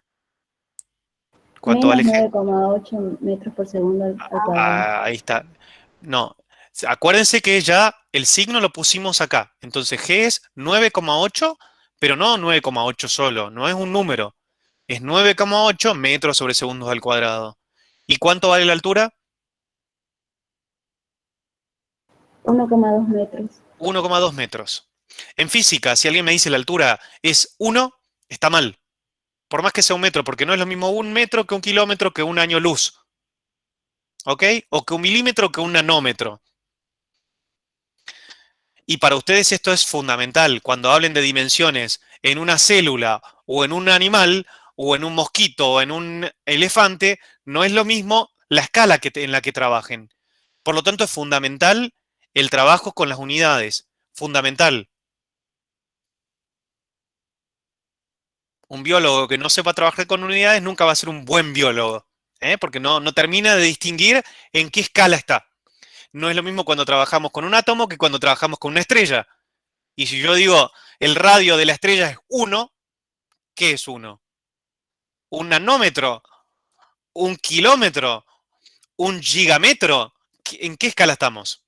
A: ¿Cuánto
J: Menos
A: vale G?
J: 9,8 metros por segundo al cuadrado.
A: Ahí está. No. Acuérdense que ya el signo lo pusimos acá. Entonces G es 9,8, pero no 9,8 solo. No es un número. Es 9,8 metros sobre segundos al cuadrado. ¿Y cuánto vale la altura?
J: 1,2 metros.
A: 1,2 metros. En física, si alguien me dice la altura es 1, está mal. Por más que sea un metro, porque no es lo mismo un metro que un kilómetro que un año luz. ¿Ok? O que un milímetro que un nanómetro. Y para ustedes esto es fundamental. Cuando hablen de dimensiones en una célula o en un animal o en un mosquito o en un elefante, no es lo mismo la escala en la que trabajen. Por lo tanto, es fundamental el trabajo con las unidades. Fundamental. Un biólogo que no sepa trabajar con unidades nunca va a ser un buen biólogo. porque no termina de distinguir en qué escala está. No es lo mismo cuando trabajamos con un átomo que cuando trabajamos con una estrella. Y si yo digo el radio de la estrella es 1, ¿qué es 1? ¿Un nanómetro? ¿Un kilómetro? ¿Un gigametro? ¿En qué escala estamos?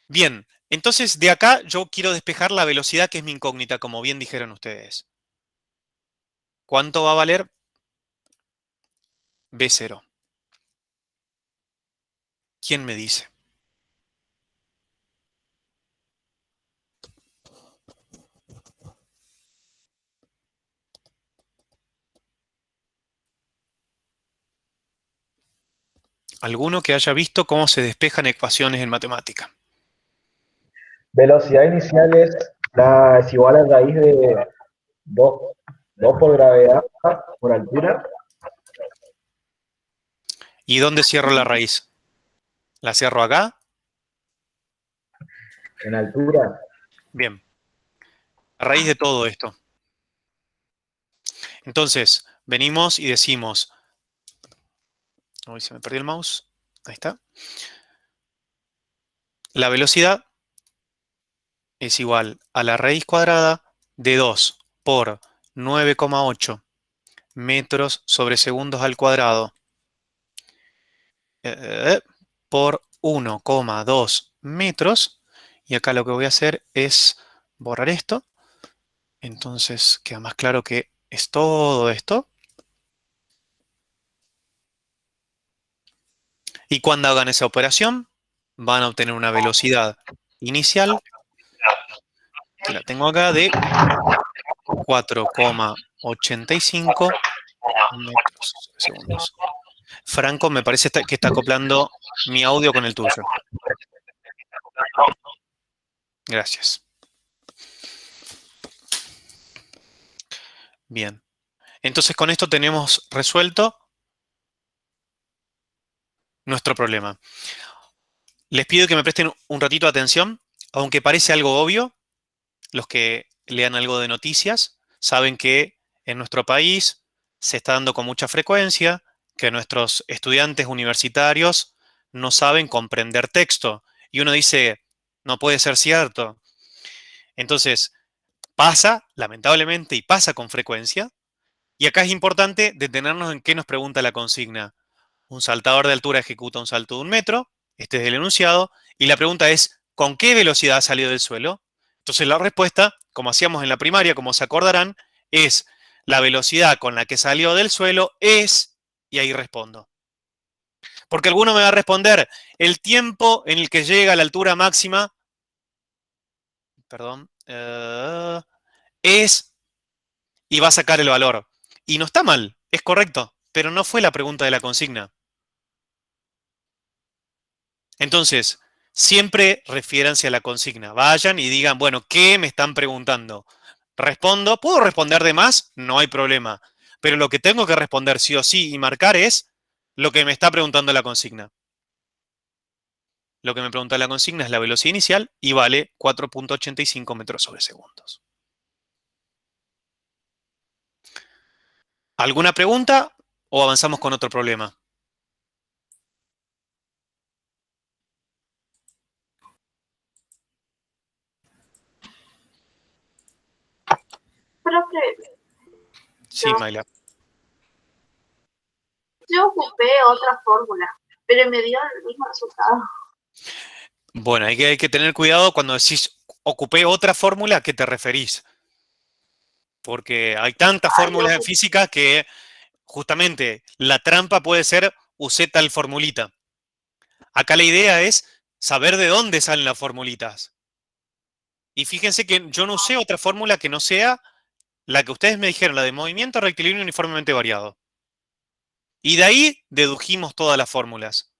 A: Bien, entonces de acá yo quiero despejar la velocidad, que es mi incógnita, como bien dijeron ustedes. ¿Cuánto va a valer V0? ¿Quién me dice? ¿Alguno que haya visto cómo se despejan ecuaciones en matemática?
F: Velocidad inicial es igual a raíz de 2 por gravedad por altura.
A: ¿Y dónde cierro la raíz? ¿La cierro acá?
F: En altura.
A: Bien. A raíz de todo esto. Entonces, venimos y decimos... Uy, se me perdió el mouse. Ahí está. La velocidad es igual a la raíz cuadrada de 2 por 9,8 metros sobre segundos al cuadrado por 1,2 metros. Y acá lo que voy a hacer es borrar esto. Entonces queda más claro que es todo esto. Y cuando hagan esa operación, van a obtener una velocidad inicial, que la tengo acá, de 4,85 metros sobre segundos. Franco, me parece que está acoplando mi audio con el tuyo. Gracias. Bien. Entonces con esto tenemos resuelto nuestro problema. Les pido que me presten un ratito de atención, aunque parece algo obvio. Los que lean algo de noticias saben que en nuestro país se está dando con mucha frecuencia que nuestros estudiantes universitarios no saben comprender texto. Y uno dice, no puede ser cierto. Entonces, pasa, lamentablemente, y pasa con frecuencia. Y acá es importante detenernos en qué nos pregunta la consigna. Un saltador de altura ejecuta un salto de 1 metro. Este es el enunciado. Y la pregunta es, ¿con qué velocidad ha salido del suelo? Entonces la respuesta, como hacíamos en la primaria, como se acordarán, es la velocidad con la que salió del suelo es, y ahí respondo. Porque alguno me va a responder, el tiempo en el que llega a la altura máxima, perdón, es, y va a sacar el valor. Y no está mal, es correcto, pero no fue la pregunta de la consigna. Entonces, siempre refiéranse a la consigna. Vayan y digan, bueno, ¿qué me están preguntando? Respondo, ¿puedo responder de más? No hay problema. Pero lo que tengo que responder sí o sí y marcar es lo que me está preguntando la consigna. Lo que me pregunta la consigna es la velocidad inicial y vale 4,85 metros sobre segundos. ¿Alguna pregunta o avanzamos con otro problema?
C: Profe,
A: Sí, Mayla.
C: yo ocupé otra fórmula, pero me dio el mismo resultado.
A: Bueno, hay que tener cuidado cuando decís ocupé otra fórmula, ¿a qué te referís? Porque hay tantas fórmulas en física que justamente la trampa puede ser usé tal formulita. Acá la idea es saber de dónde salen las formulitas. Y fíjense que yo no usé otra fórmula que no sea la que ustedes me dijeron, la de movimiento rectilíneo uniformemente variado. Y de ahí dedujimos todas las fórmulas.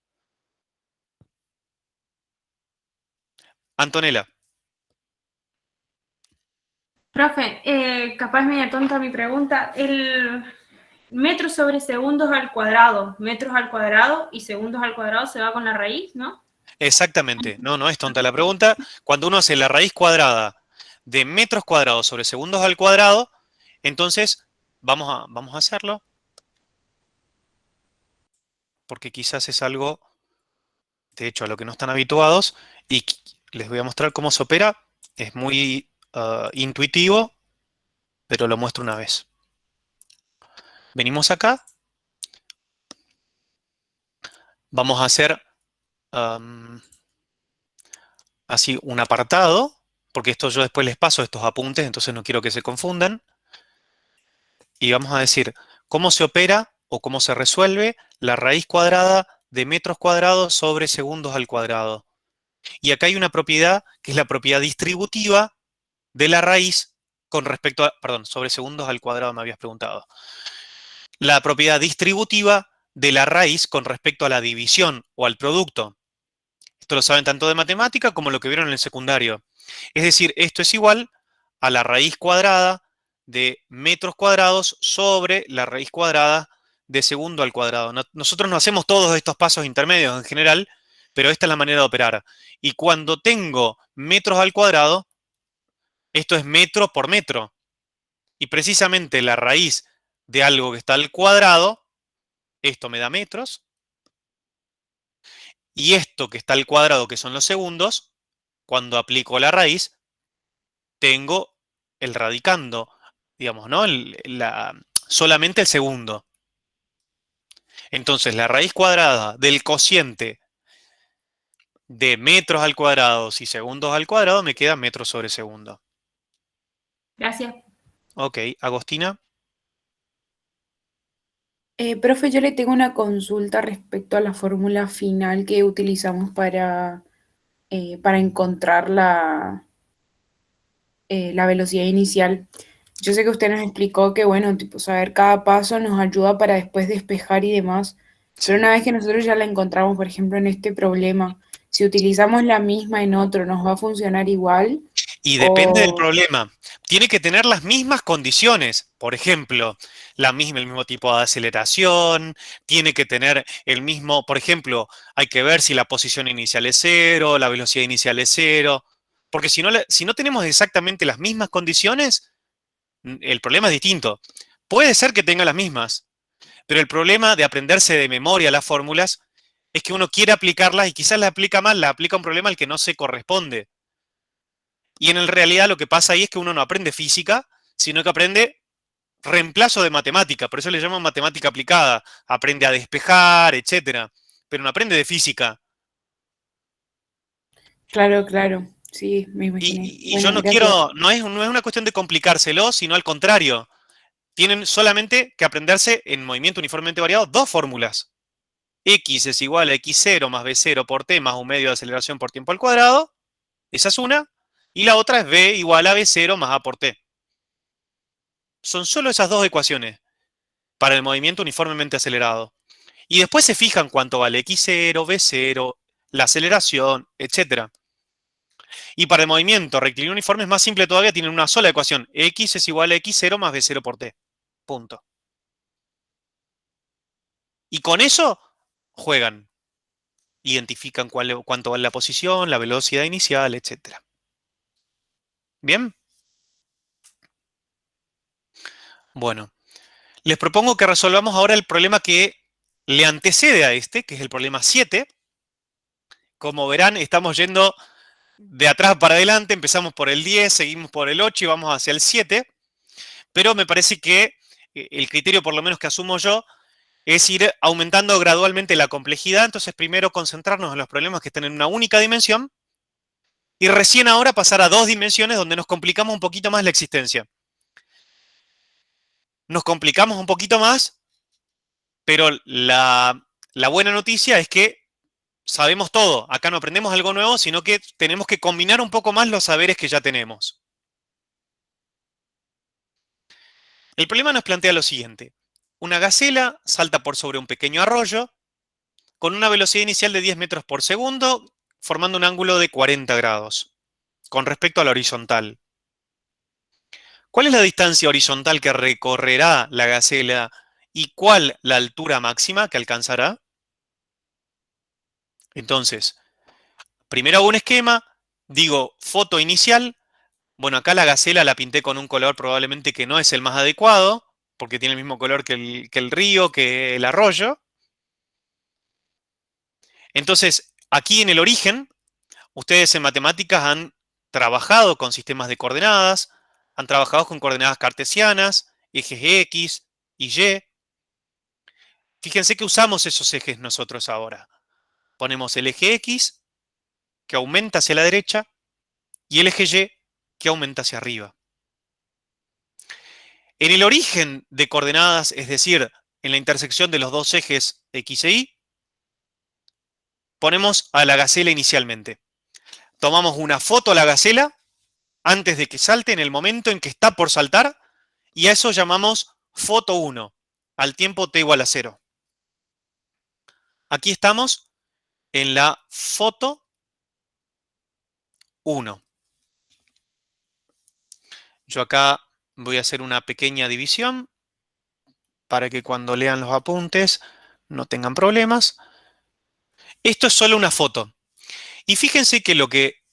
A: Antonella.
G: Profe, capaz media tonta mi pregunta. El metros sobre segundos al cuadrado, metros al cuadrado y segundos al cuadrado se va con la raíz, ¿no?
A: Exactamente. No es tonta la pregunta. Cuando uno hace la raíz cuadrada de metros cuadrados sobre segundos al cuadrado, entonces vamos a hacerlo. porque quizás es algo, de hecho, a lo que no están habituados, y les voy a mostrar cómo se opera. Es muy intuitivo, pero lo muestro una vez. Venimos acá. Vamos a hacer así un apartado, porque esto yo después les paso estos apuntes, entonces no quiero que se confundan. Y vamos a decir cómo se opera o cómo se resuelve la raíz cuadrada de metros cuadrados sobre segundos al cuadrado. Y acá hay una propiedad que es la propiedad distributiva de la raíz con respecto a, perdón, sobre segundos al cuadrado me habías preguntado. La propiedad distributiva de la raíz con respecto a la división o al producto. Esto lo saben tanto de matemática como lo que vieron en el secundario. Es decir, esto es igual a la raíz cuadrada de metros cuadrados sobre la raíz cuadrada de segundo al cuadrado. Nosotros no hacemos todos estos pasos intermedios en general, pero esta es la manera de operar. Y cuando tengo metros al cuadrado, esto es metro por metro. Y precisamente la raíz de algo que está al cuadrado, esto me da metros. Y esto que está al cuadrado, que son los segundos, cuando aplico la raíz, tengo el radicando, digamos, ¿no? Solamente el segundo. Entonces, la raíz cuadrada del cociente de metros al cuadrado y segundos al cuadrado me queda metros sobre segundo.
G: Gracias.
A: Ok, Agostina.
K: Profe, yo le tengo una consulta respecto a la fórmula final que utilizamos para encontrar la velocidad inicial. Yo sé que usted nos explicó que, bueno, tipo, saber cada paso nos ayuda para después despejar y demás, pero una vez que nosotros ya la encontramos, por ejemplo, en este problema, si utilizamos la misma en otro, ¿nos va a funcionar igual?
A: Y depende del problema. Tiene que tener las mismas condiciones. Por ejemplo, el mismo tipo de aceleración, tiene que tener el mismo, por ejemplo, hay que ver si la posición inicial es 0, la velocidad inicial es 0, porque si no tenemos exactamente las mismas condiciones, el problema es distinto. Puede ser que tenga las mismas, pero el problema de aprenderse de memoria las fórmulas es que uno quiere aplicarlas y quizás las aplica mal, la aplica a un problema al que no se corresponde. Y en realidad lo que pasa ahí es que uno no aprende física, sino que aprende reemplazo de matemática. Por eso le llaman matemática aplicada. Aprende a despejar, etcétera. Pero no aprende de física.
K: Claro, claro. Sí, me imaginé.
A: Y
K: Bueno,
A: yo no
K: gracias.
A: quiero, no es una cuestión de complicárselo, sino al contrario. Tienen solamente que aprenderse en movimiento uniformemente variado dos fórmulas. X es igual a x0 más b0 por t más un medio de aceleración por tiempo al cuadrado. Esa es una. Y la otra es b igual a b0 más a por t. Son solo esas dos ecuaciones para el movimiento uniformemente acelerado. Y después se fijan cuánto vale x0, b0, la aceleración, etc. Y para el movimiento rectilíneo uniforme es más simple todavía, tienen una sola ecuación. X es igual a x0 más b0 por t. Punto. Y con eso juegan. Identifican cuánto vale la posición, la velocidad inicial, etc. ¿Bien? Bueno, les propongo que resolvamos ahora el problema que le antecede a este, que es el problema 7. Como verán, estamos yendo de atrás para adelante, empezamos por el 10, seguimos por el 8 y vamos hacia el 7. Pero me parece que el criterio, por lo menos que asumo yo, es ir aumentando gradualmente la complejidad. Entonces, primero concentrarnos en los problemas que están en una única dimensión y recién ahora pasar a dos dimensiones donde nos complicamos un poquito más la existencia. Nos complicamos un poquito más, pero la buena noticia es que sabemos todo. Acá no aprendemos algo nuevo, sino que tenemos que combinar un poco más los saberes que ya tenemos. El problema nos plantea lo siguiente. Una gacela salta por sobre un pequeño arroyo con una velocidad inicial de 10 metros por segundo, formando un ángulo de 40 grados con respecto a la horizontal. ¿Cuál es la distancia horizontal que recorrerá la gacela y cuál la altura máxima que alcanzará? Entonces, primero hago un esquema, digo foto inicial. Bueno, acá la gacela la pinté con un color probablemente que no es el más adecuado, porque tiene el mismo color que el río, que el arroyo. Entonces, aquí en el origen, ustedes en matemáticas han trabajado con sistemas de coordenadas, han trabajado con coordenadas cartesianas, ejes X y Y. Fíjense que usamos esos ejes nosotros ahora. Ponemos el eje X, que aumenta hacia la derecha, y el eje Y, que aumenta hacia arriba. En el origen de coordenadas, es decir, en la intersección de los dos ejes X e Y, ponemos a la gacela inicialmente. Tomamos una foto a la gacela antes de que salte, en el momento en que está por saltar, y a eso llamamos foto 1, al tiempo t igual a 0. Aquí estamos en la foto 1. Yo acá voy a hacer una pequeña división para que cuando lean los apuntes no tengan problemas. Esto es solo una foto. Y fíjense que lo que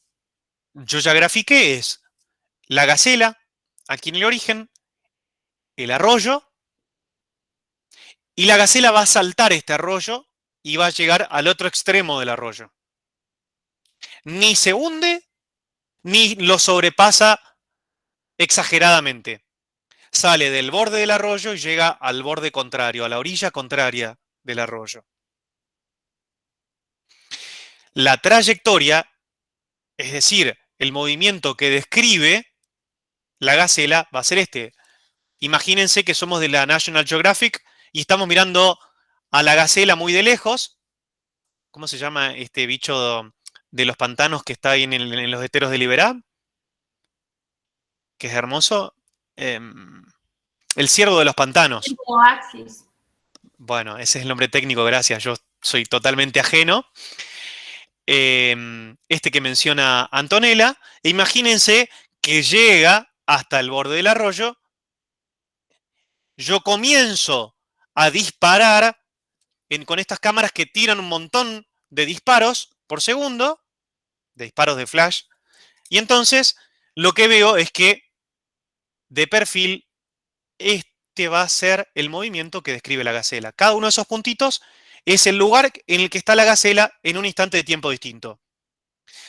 A: yo ya grafiqué es la gacela, aquí en el origen, el arroyo, y la gacela va a saltar este arroyo y va a llegar al otro extremo del arroyo. Ni se hunde, ni lo sobrepasa exageradamente. Sale del borde del arroyo y llega al borde contrario, a la orilla contraria del arroyo. La trayectoria, es decir, el movimiento que describe la gacela, va a ser este. Imagínense que somos de la National Geographic y estamos mirando a la gacela muy de lejos. ¿Cómo se llama este bicho de los pantanos que está ahí en los esteros de Liberá? Que es hermoso. El ciervo de los pantanos.
G: El oasis.
A: Bueno, ese es el nombre técnico, gracias. Yo soy totalmente ajeno. Este que menciona Antonella. E imagínense que llega hasta el borde del arroyo. Yo comienzo a disparar con estas cámaras que tiran un montón de disparos por segundo, de disparos de flash, y entonces lo que veo es que de perfil este va a ser el movimiento que describe la gacela. Cada uno de esos puntitos es el lugar en el que está la gacela en un instante de tiempo distinto.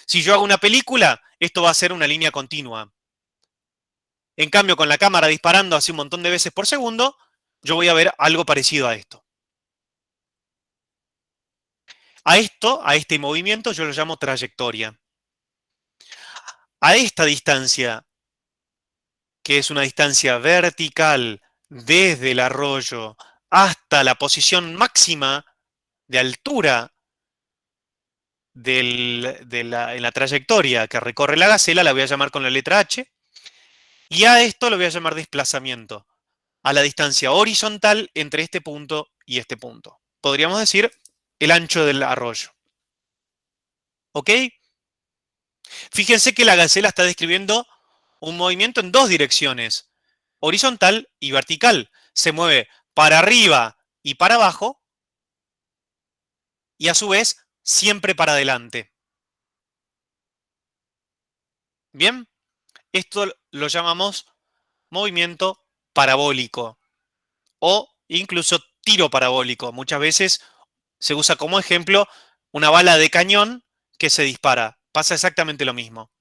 A: Si yo hago una película, esto va a ser una línea continua. En cambio, con la cámara disparando así un montón de veces por segundo, yo voy a ver algo parecido a esto. A este movimiento, yo lo llamo trayectoria. A esta distancia, que es una distancia vertical desde el arroyo hasta la posición máxima de altura en la trayectoria que recorre la gacela, la voy a llamar con la letra H, y a esto lo voy a llamar desplazamiento, a la distancia horizontal entre este punto y este punto. Podríamos decir el ancho del arroyo. ¿Ok? Fíjense que la gacela está describiendo un movimiento en dos direcciones, horizontal y vertical. Se mueve para arriba y para abajo, y a su vez siempre para adelante. ¿Bien? Esto lo llamamos movimiento parabólico o incluso tiro parabólico. Muchas veces se usa como ejemplo una bala de cañón que se dispara. Pasa exactamente lo mismo.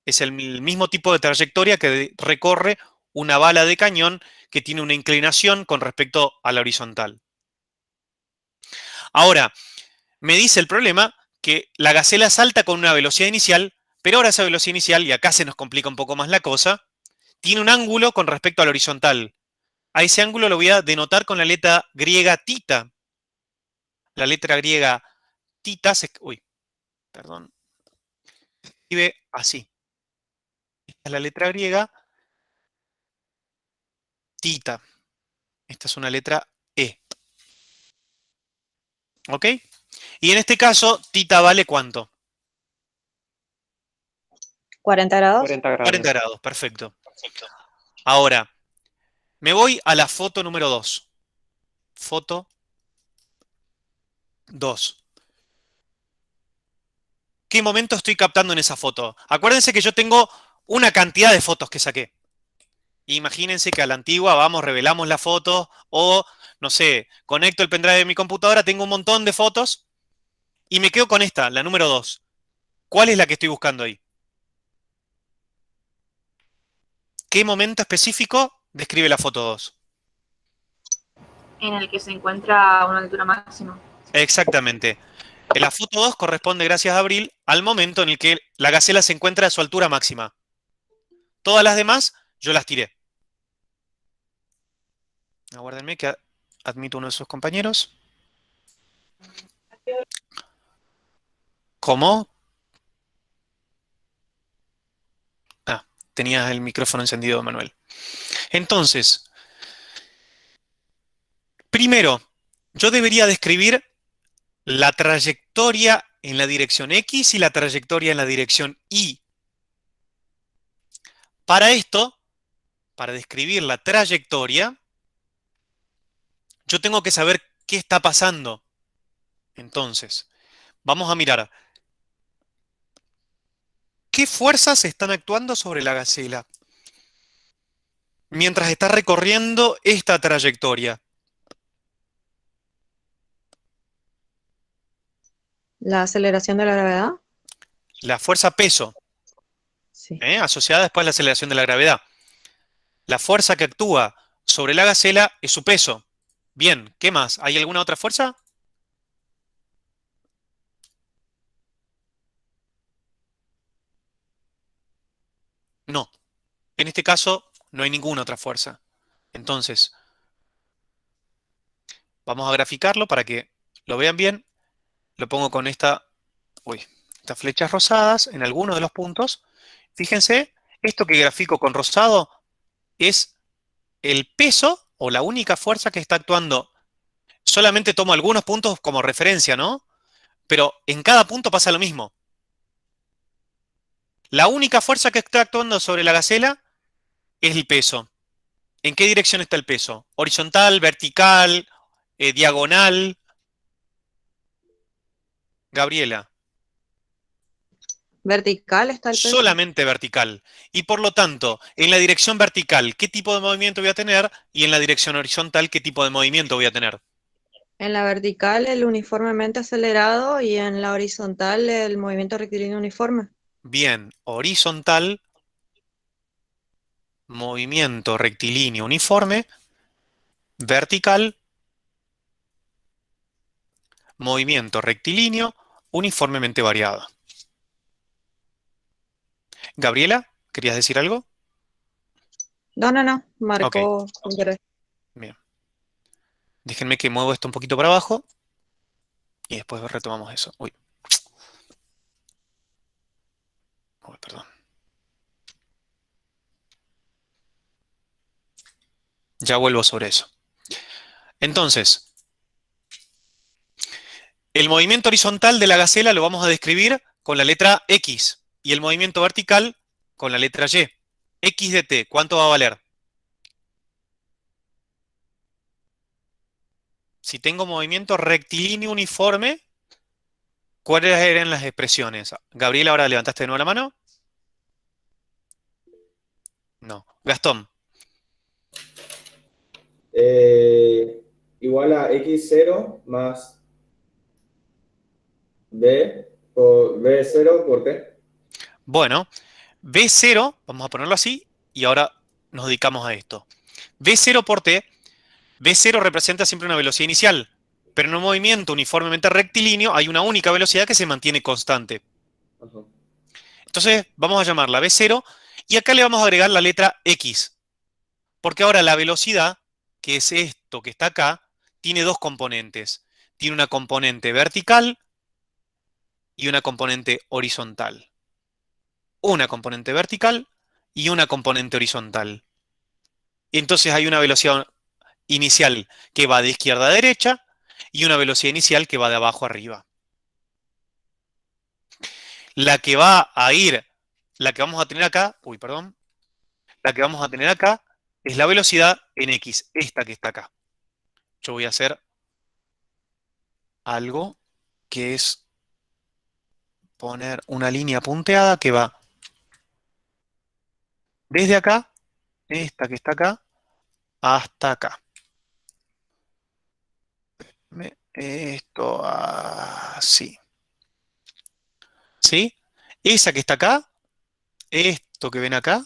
A: Es el mismo tipo de trayectoria que recorre una bala de cañón que tiene una inclinación con respecto a la horizontal. Ahora, me dice el problema que la gacela salta con una velocidad inicial, pero ahora esa velocidad inicial, y acá se nos complica un poco más la cosa, tiene un ángulo con respecto a la horizontal. A ese ángulo lo voy a denotar con la letra griega tita. La letra griega tita se escribe así. Esta es la letra griega tita. Esta es una letra E. ¿Ok? Y en este caso, tita vale ¿cuánto?
E: 40 grados.
A: 40 grados, perfecto. Ahora, me voy a la foto número 2. Foto 2. ¿Qué momento estoy captando en esa foto? Acuérdense que yo tengo una cantidad de fotos que saqué. Imagínense que a la antigua vamos, revelamos la foto o, no sé, conecto el pendrive de mi computadora, tengo un montón de fotos Y me quedo con esta, la número 2. ¿Cuál es la que estoy buscando ahí? ¿Qué momento específico describe la foto 2?
E: En el que se encuentra a una altura máxima.
A: Exactamente. En la foto 2 corresponde, gracias a Abril, al momento en el que la gacela se encuentra a su altura máxima. Todas las demás, yo las tiré. Aguárdenme que admito uno de sus compañeros. ¿Cómo? Ah, tenías el micrófono encendido, Manuel. Entonces, primero, yo debería describir la trayectoria en la dirección X y la trayectoria en la dirección Y. Para esto, para describir la trayectoria, yo tengo que saber qué está pasando. Entonces, vamos a mirar qué fuerzas están actuando sobre la gacela mientras está recorriendo esta trayectoria.
L: La aceleración de la gravedad.
A: La fuerza peso,
L: Sí.
A: asociada después a la aceleración de la gravedad. La fuerza que actúa sobre la gacela es su peso. Bien, ¿qué más? ¿Hay alguna otra fuerza? No. En este caso, no hay ninguna otra fuerza. Entonces, vamos a graficarlo para que lo vean bien. Lo pongo con estas flechas rosadas en algunos de los puntos. Fíjense, esto que grafico con rosado es el peso o la única fuerza que está actuando. Solamente tomo algunos puntos como referencia, ¿no? Pero en cada punto pasa lo mismo. La única fuerza que está actuando sobre la gacela es el peso. ¿En qué dirección está el peso? ¿Horizontal, vertical, diagonal? Gabriela.
L: Vertical está el peso.
A: Solamente vertical. Y por lo tanto, en la dirección vertical, ¿qué tipo de movimiento voy a tener? Y en la dirección horizontal, ¿qué tipo de movimiento voy a tener?
L: En la vertical el uniformemente acelerado y en la horizontal el movimiento rectilíneo uniforme.
A: Bien, horizontal, movimiento rectilíneo uniforme, vertical, movimiento rectilíneo uniformemente variado. Gabriela, ¿querías decir algo?
L: No, marcó interés.
A: Bien. Déjenme que muevo esto un poquito para abajo y después retomamos eso. Uy, perdón. Ya vuelvo sobre eso. Entonces, el movimiento horizontal de la gacela lo vamos a describir con la letra X y el movimiento vertical con la letra Y. X de t, ¿cuánto va a valer? Si tengo movimiento rectilíneo uniforme, ¿cuáles eran las expresiones? Gabriela, ahora levantaste de nuevo la mano. No. Gastón.
H: Igual a x0 más b0 por t.
A: Bueno, B0, vamos a ponerlo así, y ahora nos dedicamos a esto. B0 por t, B0 representa siempre una velocidad inicial, pero en un movimiento uniformemente rectilíneo hay una única velocidad que se mantiene constante.
H: Ajá.
A: Entonces vamos a llamarla B0 y acá le vamos a agregar la letra X, porque ahora la velocidad, que es esto que está acá, tiene dos componentes. Tiene una componente vertical y una componente horizontal. Una componente vertical y una componente horizontal. Entonces hay una velocidad inicial que va de izquierda a derecha y una velocidad inicial que va de abajo a arriba. La que va a ir, la que vamos a tener acá, la que vamos a tener acá es la velocidad en X, esta que está acá. Yo voy a hacer algo que es poner una línea punteada que va desde acá, esta que está acá, hasta acá. Esto así. ¿sí? Esa que está acá, esto que ven acá,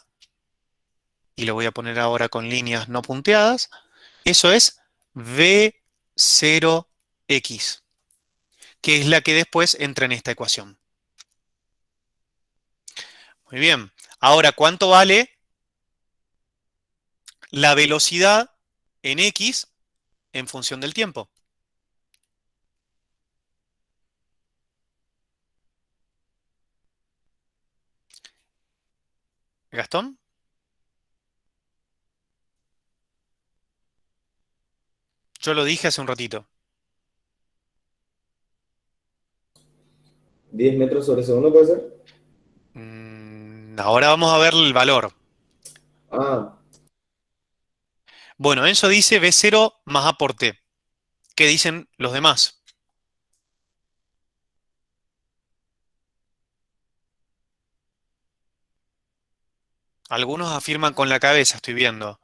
A: y lo voy a poner ahora con líneas no punteadas, eso es V0x, que es la que después entra en esta ecuación. Muy bien. Ahora, ¿cuánto vale la velocidad en x en función del tiempo? ¿Gastón? Yo lo dije hace un ratito.
H: 10 metros sobre segundo, ¿puede ser?
A: Ahora vamos a ver el valor.
H: Ah,
A: Bueno, Enzo dice V0 más A por T. ¿Qué dicen los demás? Algunos afirman con la cabeza, estoy viendo.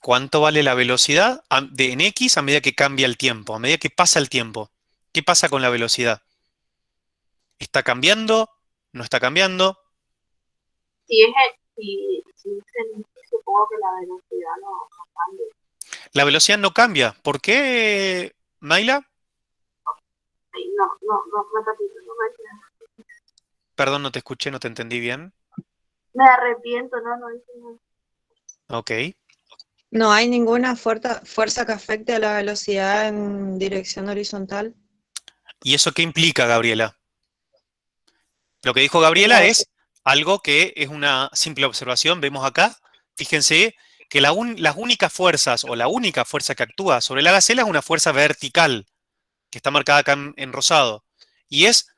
A: ¿Cuánto vale la velocidad en X a medida que cambia el tiempo, a medida que pasa el tiempo? ¿Qué pasa con la velocidad? ¿Está cambiando? ¿No está cambiando?
C: Si es en, supongo que la velocidad no cambia.
A: La velocidad no cambia. ¿Por qué, Mayla?
C: No, repito, no me entiendo.
A: Perdón, no te escuché, no te entendí bien.
C: Me arrepiento, no hice nada.
A: Ok.
L: No hay ninguna fuerza que afecte a la velocidad en dirección horizontal.
A: ¿Y eso qué implica, Gabriela? Lo que dijo Gabriela
L: La-
A: es algo que es una simple observación. Vemos acá, fíjense que las únicas fuerzas o la única fuerza que actúa sobre la gacela es una fuerza vertical, que está marcada acá en rosado, y es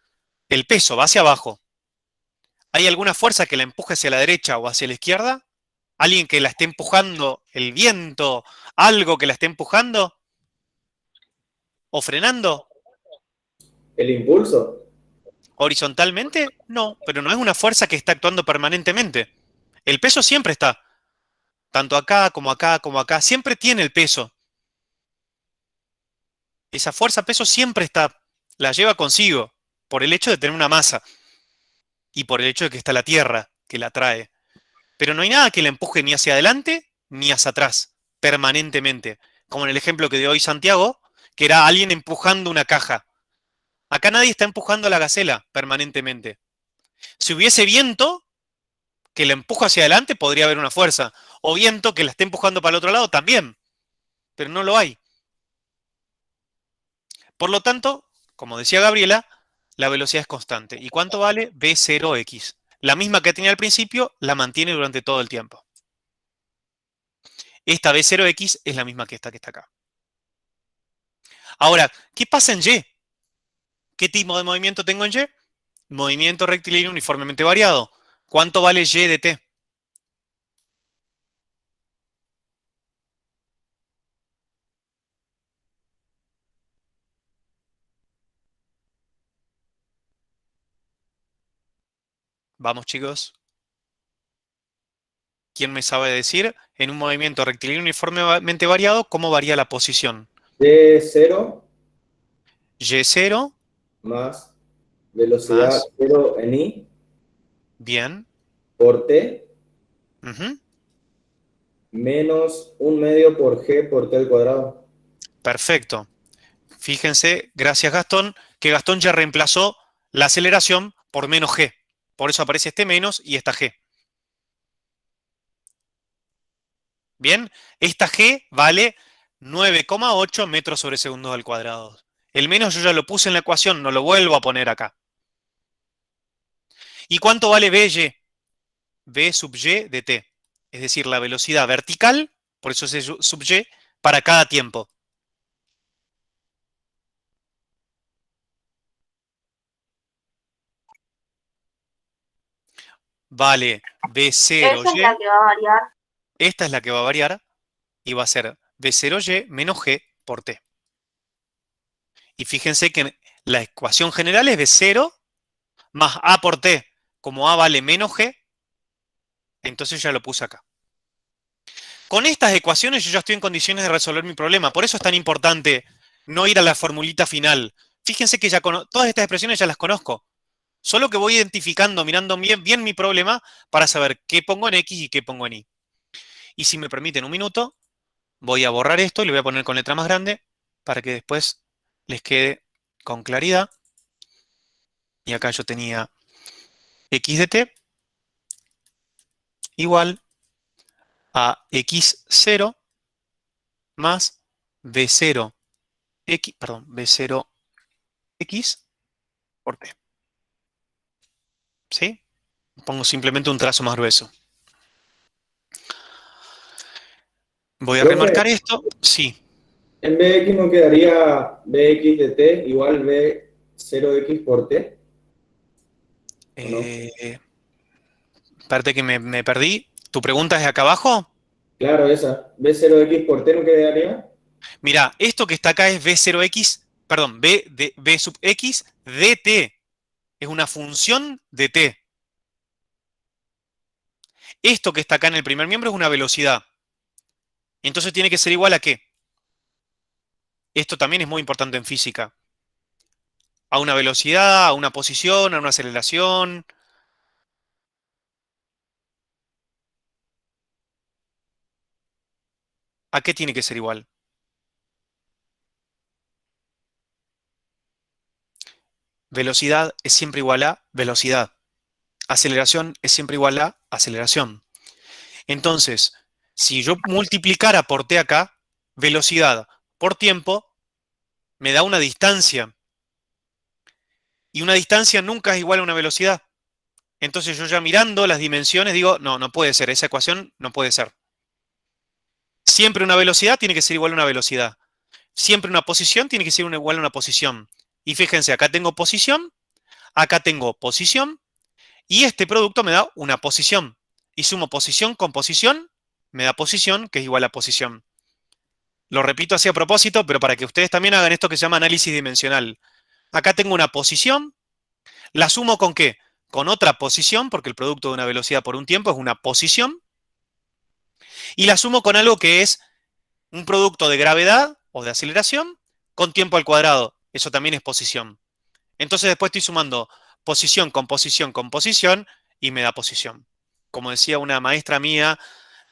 A: el peso, va hacia abajo. ¿Hay alguna fuerza que la empuje hacia la derecha o hacia la izquierda? ¿Alguien que la esté empujando, el viento, algo que la esté empujando o frenando?
H: el impulso.
A: ¿Horizontalmente? No, pero no es una fuerza que está actuando permanentemente. El peso siempre está, tanto acá como acá como acá, siempre tiene el peso. Esa fuerza peso siempre está, la lleva consigo, por el hecho de tener una masa y por el hecho de que está la Tierra que la trae. Pero no hay nada que la empuje ni hacia adelante ni hacia atrás, permanentemente. Como en el ejemplo que dio hoy Santiago, que era alguien empujando una caja. Acá nadie está empujando a la gacela permanentemente. Si hubiese viento que la empuja hacia adelante, podría haber una fuerza. O viento que la esté empujando para el otro lado, también. Pero no lo hay. Por lo tanto, como decía Gabriela, la velocidad es constante. ¿Y cuánto vale? V0x. La misma que tenía al principio, la mantiene durante todo el tiempo. Esta V0x es la misma que esta acá. Ahora, ¿qué pasa en Y? ¿Qué tipo de movimiento tengo en Y? Movimiento rectilíneo uniformemente variado. ¿Cuánto vale Y de t? Vamos, chicos. ¿Quién me sabe decir en un movimiento rectilíneo uniformemente variado cómo varía la posición?
H: D0
A: Y0
H: más velocidad
A: más,
H: 0 en I
A: bien,
H: por T
A: ujú,
H: menos 1/2 por G por T al cuadrado.
A: perfecto. Fíjense, gracias Gastón, que Gastón ya reemplazó la aceleración por menos g. Por eso aparece este menos y esta g. Bien, esta g vale 9,8 metros sobre segundos al cuadrado. El menos yo ya lo puse en la ecuación, no lo vuelvo a poner acá. ¿Y cuánto vale By? V sub y de t. Es decir, la velocidad vertical, por eso es sub y, para cada tiempo. Vale
C: Esa es la
A: V0y.
C: que va a variar.
A: Esta es la que va a variar y va a ser V0y menos g por t. Y fíjense que la ecuación general es V0 más a por t. Como a vale menos g, Entonces ya lo puse acá. Con estas ecuaciones yo ya estoy en condiciones de resolver mi problema. Por eso es tan importante no ir a la formulita final. Fíjense que ya todas estas expresiones ya las conozco. Solo que voy identificando, mirando bien mi problema para saber qué pongo en X y qué pongo en Y. Y si me permiten un minuto, voy a borrar esto y lo voy a poner con letra más grande para que después les quede con claridad. Y acá yo tenía X de t igual a X0 más B0 X, perdón, B0 X por T. ¿Sí? Pongo simplemente un trazo más grueso. Voy a
H: Profe,
A: remarcar esto. Sí.
H: en Bx no quedaría Bx de t igual B0x por t. ¿O no?
A: Espérate que me perdí. ¿Tu pregunta es acá abajo?
H: Claro, esa. B0x por t no quedaría.
A: Mira, esto que está acá es B0x, perdón, B sub x de t. Es una función de t. Esto que está acá en el primer miembro es una velocidad. Entonces tiene que ser igual a ¿qué? Esto también es muy importante en física. A una velocidad, a una posición, a una aceleración. ¿A qué tiene que ser igual? Velocidad es siempre igual a velocidad. Aceleración es siempre igual a aceleración. Entonces, si yo multiplicara por t acá, velocidad por tiempo, me da una distancia. Y una distancia nunca es igual a una velocidad. Entonces yo ya mirando las dimensiones digo, no, no puede ser, esa ecuación no puede ser. Siempre una velocidad tiene que ser igual a una velocidad. Siempre una posición tiene que ser igual a una posición. Y fíjense, acá tengo posición, y este producto me da una posición. Y sumo posición con posición, me da posición, que es igual a posición. Lo repito así a propósito, pero para que ustedes también hagan esto que se llama análisis dimensional. Acá tengo una posición, la sumo ¿con qué? Con otra posición, porque el producto de una velocidad por un tiempo es una posición, y la sumo con algo que es un producto de gravedad o de aceleración con tiempo al cuadrado. Eso también es posición. Entonces después estoy sumando posición con posición con posición y me da posición. Como decía una maestra mía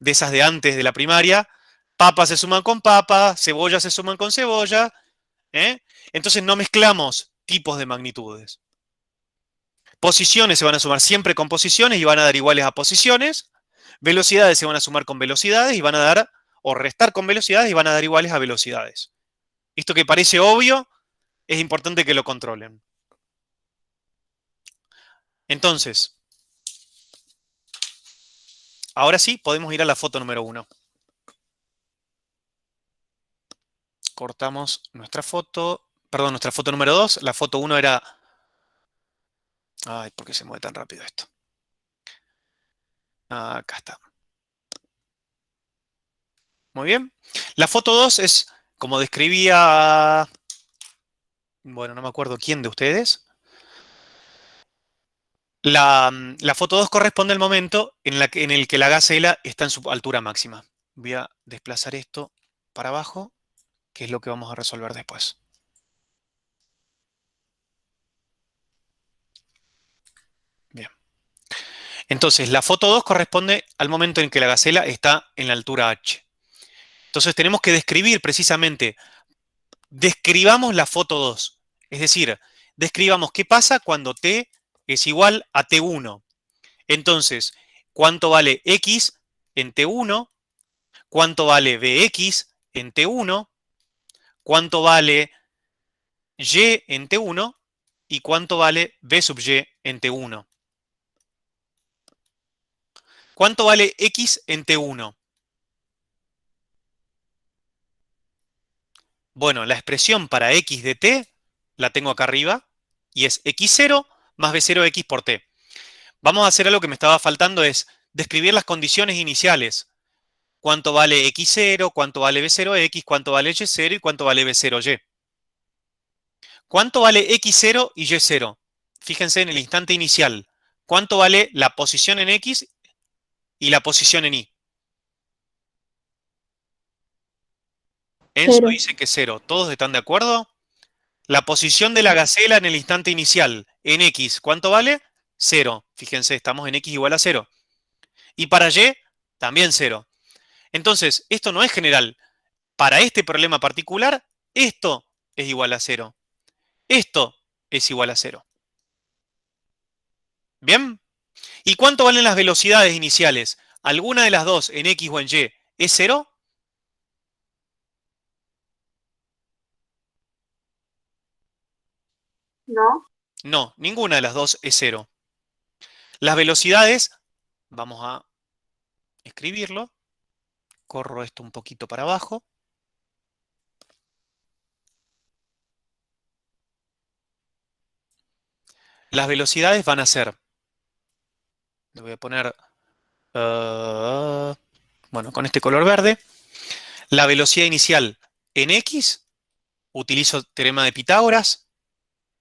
A: de esas de antes de la primaria, papas se suman con papa, cebollas se suman con cebolla. Entonces no mezclamos tipos de magnitudes. Posiciones se van a sumar siempre con posiciones y van a dar iguales a posiciones. Velocidades se van a sumar con velocidades y van a dar, o restar con velocidades y van a dar iguales a velocidades. Esto que parece obvio, es importante que lo controlen. Entonces, ahora sí, podemos ir a la foto número 1. Cortamos nuestra foto, perdón, nuestra foto número 2. La foto 1 era... Ay, ¿por qué se mueve tan rápido esto? Acá está. Muy bien. La foto 2 es, como describía... Bueno, no me acuerdo quién de ustedes. La foto 2 corresponde al momento en el que la gacela está en su altura máxima. Voy a desplazar esto para abajo, que es lo que vamos a resolver después. Bien. Entonces, la foto 2 corresponde al momento en que la gacela está en la altura h. Entonces, tenemos que describir precisamente, describamos la foto 2. Es decir, describamos qué pasa cuando t es igual a t1. Entonces, ¿cuánto vale x en t1? ¿Cuánto vale bx en t1? ¿Cuánto vale y en t1? ¿Y cuánto vale b sub y en t1? ¿Cuánto vale x en t1? Bueno, la expresión para x de t la tengo acá arriba y es x0 más b0x por t. Vamos a hacer algo que me estaba faltando, es describir las condiciones iniciales. ¿Cuánto vale x0? ¿Cuánto vale b0x? ¿Cuánto vale y0? ¿Y cuánto vale b0y? ¿Cuánto vale x0 y y0? Fíjense en el instante inicial. ¿Cuánto vale la posición en x y la posición en I. Enzo
J: Cero.
A: dice que 0. ¿Todos están de acuerdo? La posición de la gacela en el instante inicial, en X, ¿cuánto vale? 0. Fíjense, estamos en X igual a 0. Y para Y, también 0. Entonces, esto no es general. Para este problema particular, esto es igual a 0. Esto es igual a 0. ¿Bien? ¿Y cuánto valen las velocidades iniciales? ¿Alguna de las dos en X o en Y es 0?
C: No.
A: No, ninguna de las dos es 0. Las velocidades, vamos a escribirlo. Corro esto un poquito para abajo. Las velocidades van a ser, le voy a poner, bueno, con este color verde, la velocidad inicial en X, utilizo teorema de Pitágoras,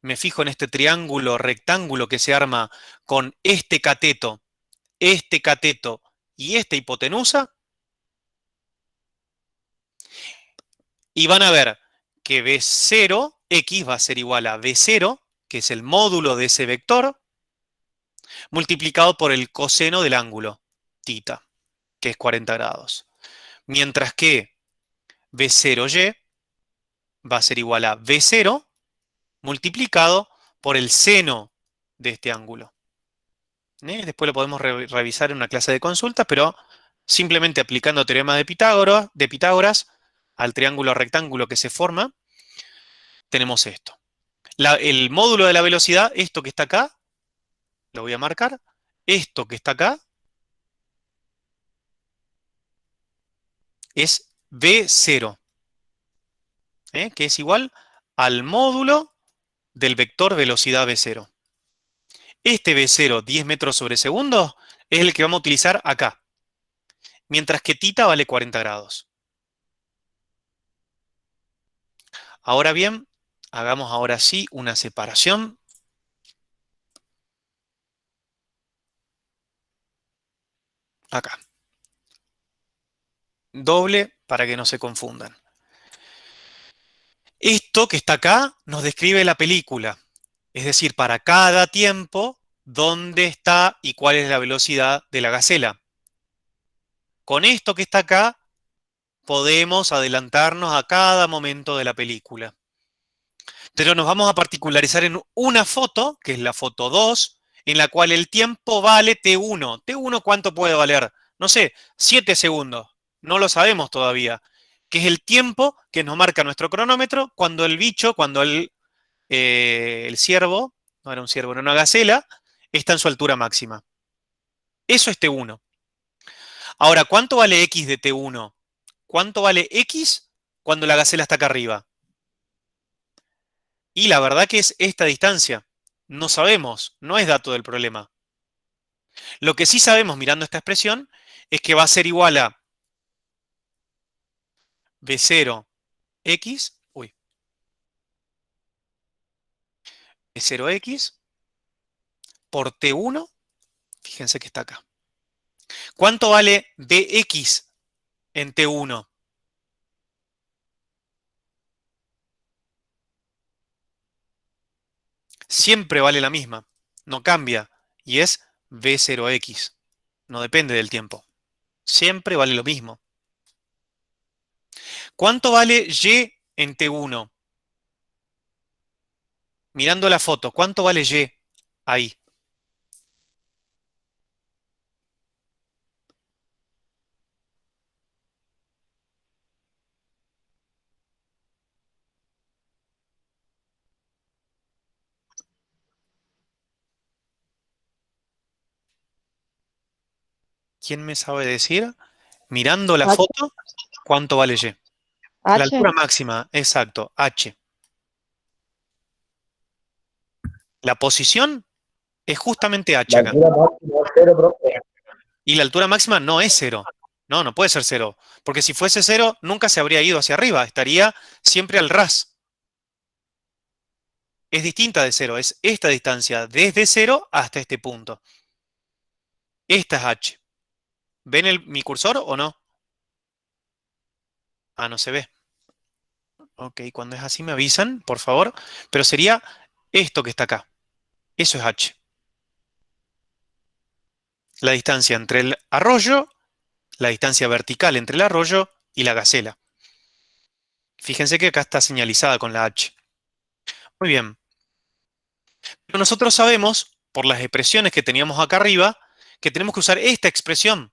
A: me fijo en este triángulo rectángulo que se arma con este cateto y esta hipotenusa, y van a ver que B0, X va a ser igual a B0, que es el módulo de ese vector, multiplicado por el coseno del ángulo, θ, que es 40 grados. Mientras que B0y va a ser igual a B0 multiplicado por el seno de este ángulo. Después lo podemos revisar en una clase de consulta, pero simplemente aplicando teorema de Pitágoras al triángulo rectángulo que se forma, tenemos esto. El módulo de la velocidad, esto que está acá, lo voy a marcar, esto que está acá, es B0, que es igual al módulo del vector velocidad B0. Este B0, 10 metros sobre segundo, es el que vamos a utilizar acá, mientras que θ vale 40 grados. Ahora bien, hagamos ahora sí una separación. Acá. Doble para que no se confundan. Esto que está acá nos describe la película. Es decir, para cada tiempo, dónde está y cuál es la velocidad de la gacela. Con esto que está acá, podemos adelantarnos a cada momento de la película. Pero nos vamos a particularizar en una foto, que es la foto 2, en la cual el tiempo vale T1. ¿T1 cuánto puede valer? No sé, 7 segundos. No lo sabemos todavía. Que es el tiempo que nos marca nuestro cronómetro cuando el bicho, cuando el ciervo, no era un ciervo, era una gacela, está en su altura máxima. Eso es T1. Ahora, ¿cuánto vale X de T1? ¿Cuánto vale X cuando la gacela está acá arriba? Y la verdad que es esta distancia. No sabemos, no es dato del problema. Lo que sí sabemos mirando esta expresión es que va a ser igual a B0X, B0X por T1, fíjense que está acá. ¿Cuánto vale Bx en T1? Siempre vale la misma, no cambia, y es B0X. No depende del tiempo. Siempre vale lo mismo. ¿Cuánto vale Y en T1? Mirando la foto, ¿cuánto vale Y ahí? ¿Quién me sabe decir? Mirando la
L: H.
A: foto, ¿cuánto vale Y? La altura máxima, exacto, H. La posición es justamente H
F: La
A: acá.
F: altura máxima es 0, profe.
A: Y la altura máxima no es 0. No, no puede ser 0. Porque si fuese 0, nunca se habría ido hacia arriba. Estaría siempre al ras. Es distinta de 0. Es esta distancia, desde 0 hasta este punto. Esta es H. ¿Ven mi cursor o no? Ah, no se ve. Ok, cuando es así me avisan, por favor. Pero sería esto que está acá. Eso es h. La distancia entre el arroyo, la distancia vertical entre el arroyo y la gacela. Fíjense que acá está señalizada con la h. Muy bien. Pero nosotros sabemos, por las expresiones que teníamos acá arriba, que tenemos que usar esta expresión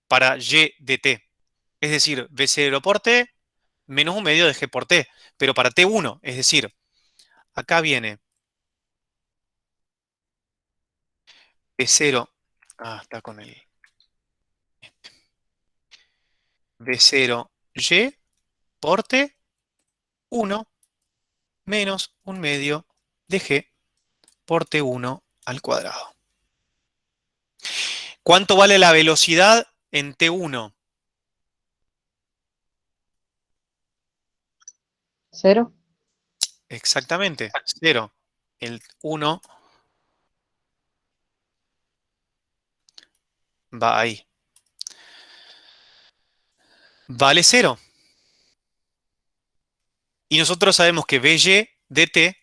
A: para y de t. Es decir, v0 por t menos 1/2 de g por t. Pero para t1, es decir, acá viene v0. Ah, está con el v0y por t 1 menos 1/2 de g por t1 al cuadrado. ¿Cuánto vale la velocidad en t1?
L: 0.
A: Exactamente, 0. El 1 va ahí. Vale 0. Y nosotros sabemos que Vy de t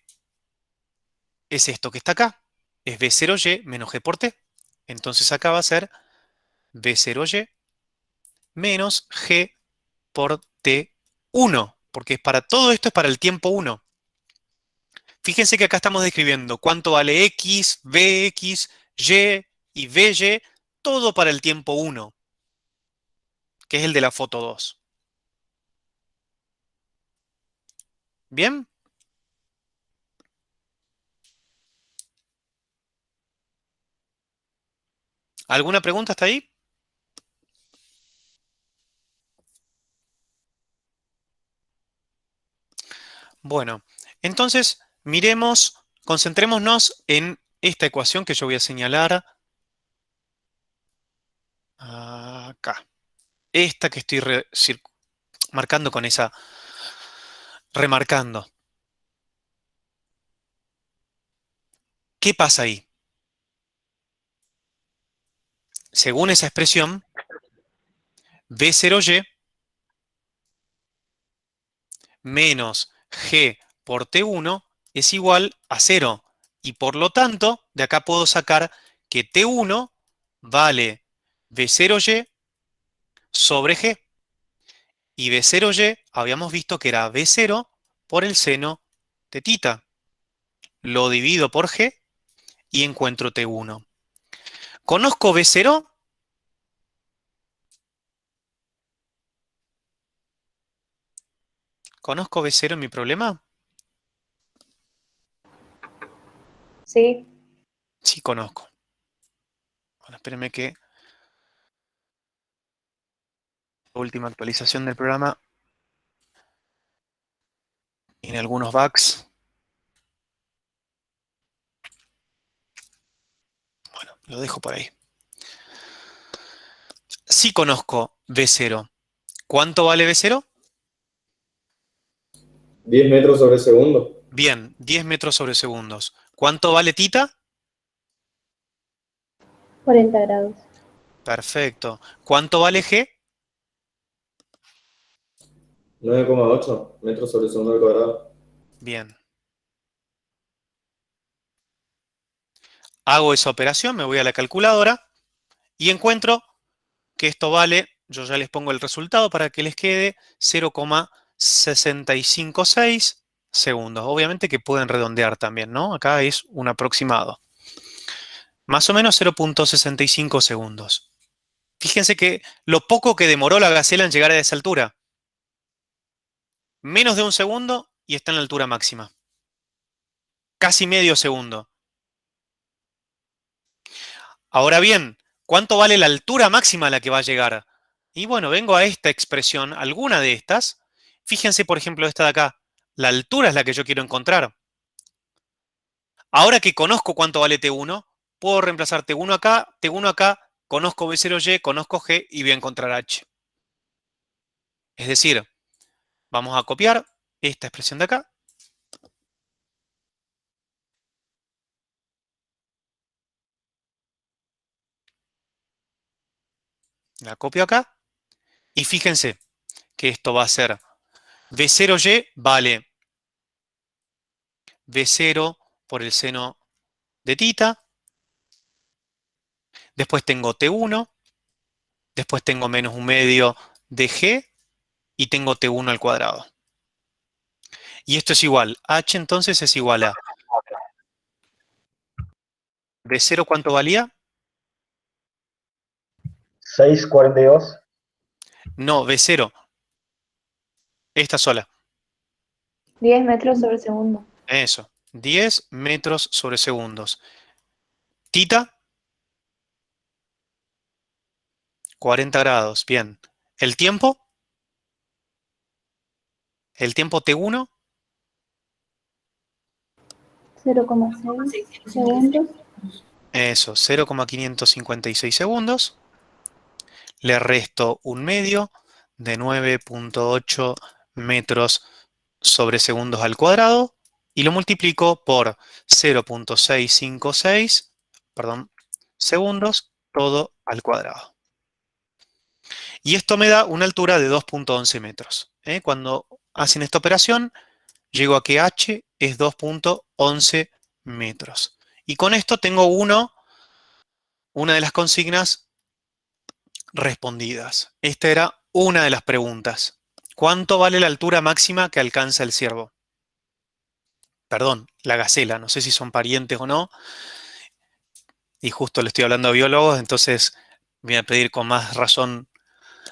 A: es esto que está acá. Es V0y menos g por t. Entonces acá va a ser V0y menos g por t1. Porque es para todo esto es para el tiempo 1. Fíjense que acá estamos describiendo cuánto vale x, vx, y y vy, todo para el tiempo 1, que es el de la foto 2. ¿Bien? ¿Alguna pregunta hasta ahí? Bueno, entonces miremos, concentrémonos en esta ecuación que yo voy a señalar acá. Esta que estoy marcando con esa, remarcando. ¿Qué pasa ahí? Según esa expresión, V0y menos g por t1 es igual a 0. Y por lo tanto, de acá puedo sacar que t1 vale v0y sobre g. Y v0y habíamos visto que era v0 por el seno de tita. Lo divido por g y encuentro t1. ¿Conozco v0? ¿Conozco v0 en mi problema?
J: Sí.
A: Sí, conozco. Bueno, espérenme que la última actualización del programa tiene algunos bugs. Bueno, lo dejo por ahí. Sí conozco v0. ¿Cuánto vale v0?
H: 10 metros sobre segundo.
A: Bien, 10 metros sobre segundos. ¿Cuánto vale tita?
J: 40 grados.
A: Perfecto. ¿Cuánto vale g?
H: 9,8 metros sobre segundo al cuadrado.
A: Bien. Hago esa operación, me voy a la calculadora y encuentro que esto vale, yo ya les pongo el resultado para que les quede 0,656 segundos. Obviamente que pueden redondear también, ¿no? Acá es un aproximado. Más o menos 0,65 segundos. Fíjense que lo poco que demoró la gacela en llegar a esa altura. Menos de un segundo y está en la altura máxima. Casi medio segundo. Ahora bien, ¿cuánto vale la altura máxima a la que va a llegar? Y bueno, vengo a esta expresión, alguna de estas. Fíjense, por ejemplo, esta de acá. La altura es la que yo quiero encontrar. Ahora que conozco cuánto vale T1, puedo reemplazar T1 acá, conozco V0Y, conozco G y voy a encontrar H. Es decir, vamos a copiar esta expresión de acá. La copio acá. Y fíjense que esto va a ser V0y vale V0 por el seno de tita. Después tengo T1. Después tengo menos 1/2 de G. Y tengo T1 al cuadrado. Y esto es igual. H entonces es igual a V0, ¿cuánto valía?
F: 6,42.
A: No, V0. Esta sola.
J: 10 metros sobre segundo.
A: Eso. 10 metros sobre segundos. Tita. 40 grados. Bien. ¿El tiempo? ¿El tiempo T1?
J: 0,6 segundos.
A: Eso. 0,556 segundos. Le resto 1/2 de 9,8 metros sobre segundos al cuadrado y lo multiplico por 0,656, perdón, segundos, todo al cuadrado. Y esto me da una altura de 2,11 metros. Cuando hacen esta operación, llego a que h es 2,11 metros. Y con esto tengo una de las consignas respondidas. Esta era una de las preguntas. ¿Cuánto vale la altura máxima que alcanza el ciervo? Perdón, la gacela. No sé si son parientes o no. Y justo le estoy hablando a biólogos, entonces voy a pedir con más razón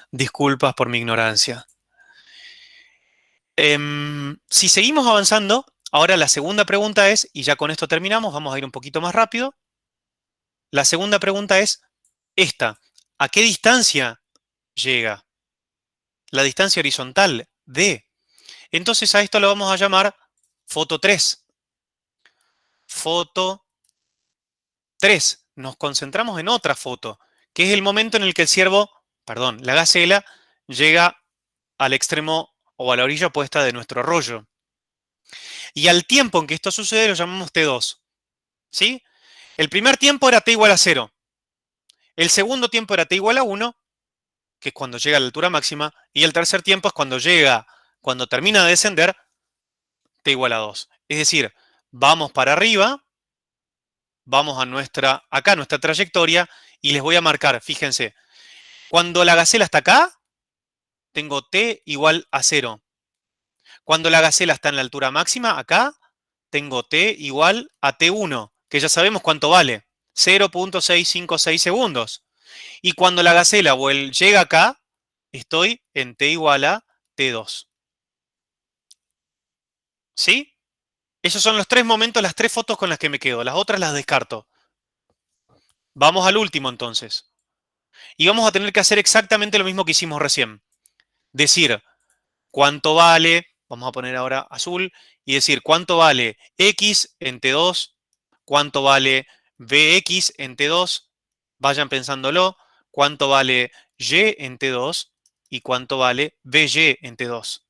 A: disculpas por mi ignorancia. Si seguimos avanzando, ahora la segunda pregunta es, y ya con esto terminamos, vamos a ir un poquito más rápido. La segunda pregunta es esta. ¿A qué distancia llega? La distancia horizontal, D. Entonces a esto lo vamos a llamar foto 3. Foto 3. Nos concentramos en otra foto, que es el momento en el que el ciervo, perdón, la gacela, llega al extremo o a la orilla opuesta de nuestro arroyo. Y al tiempo en que esto sucede lo llamamos T2. ¿Sí? El primer tiempo era T igual a 0. El segundo tiempo era T igual a 1, que es cuando llega a la altura máxima. Y el tercer tiempo es cuando termina de descender, T igual a 2. Es decir, vamos para arriba, vamos a nuestra trayectoria, y les voy a marcar, fíjense, cuando la gacela está acá, tengo T igual a 0. Cuando la gacela está en la altura máxima, acá, tengo T igual a T1, que ya sabemos cuánto vale, 0,656 segundos. Y cuando la gacela llega acá, estoy en T igual a T2. ¿Sí? Esos son los tres momentos, las tres fotos con las que me quedo. Las otras las descarto. Vamos al último entonces. Y vamos a tener que hacer exactamente lo mismo que hicimos recién. Decir cuánto vale, vamos a poner ahora azul, y decir cuánto vale X en T2, cuánto vale Vx en T2, vayan pensándolo, cuánto vale Y en T2 y cuánto vale Vy en T2.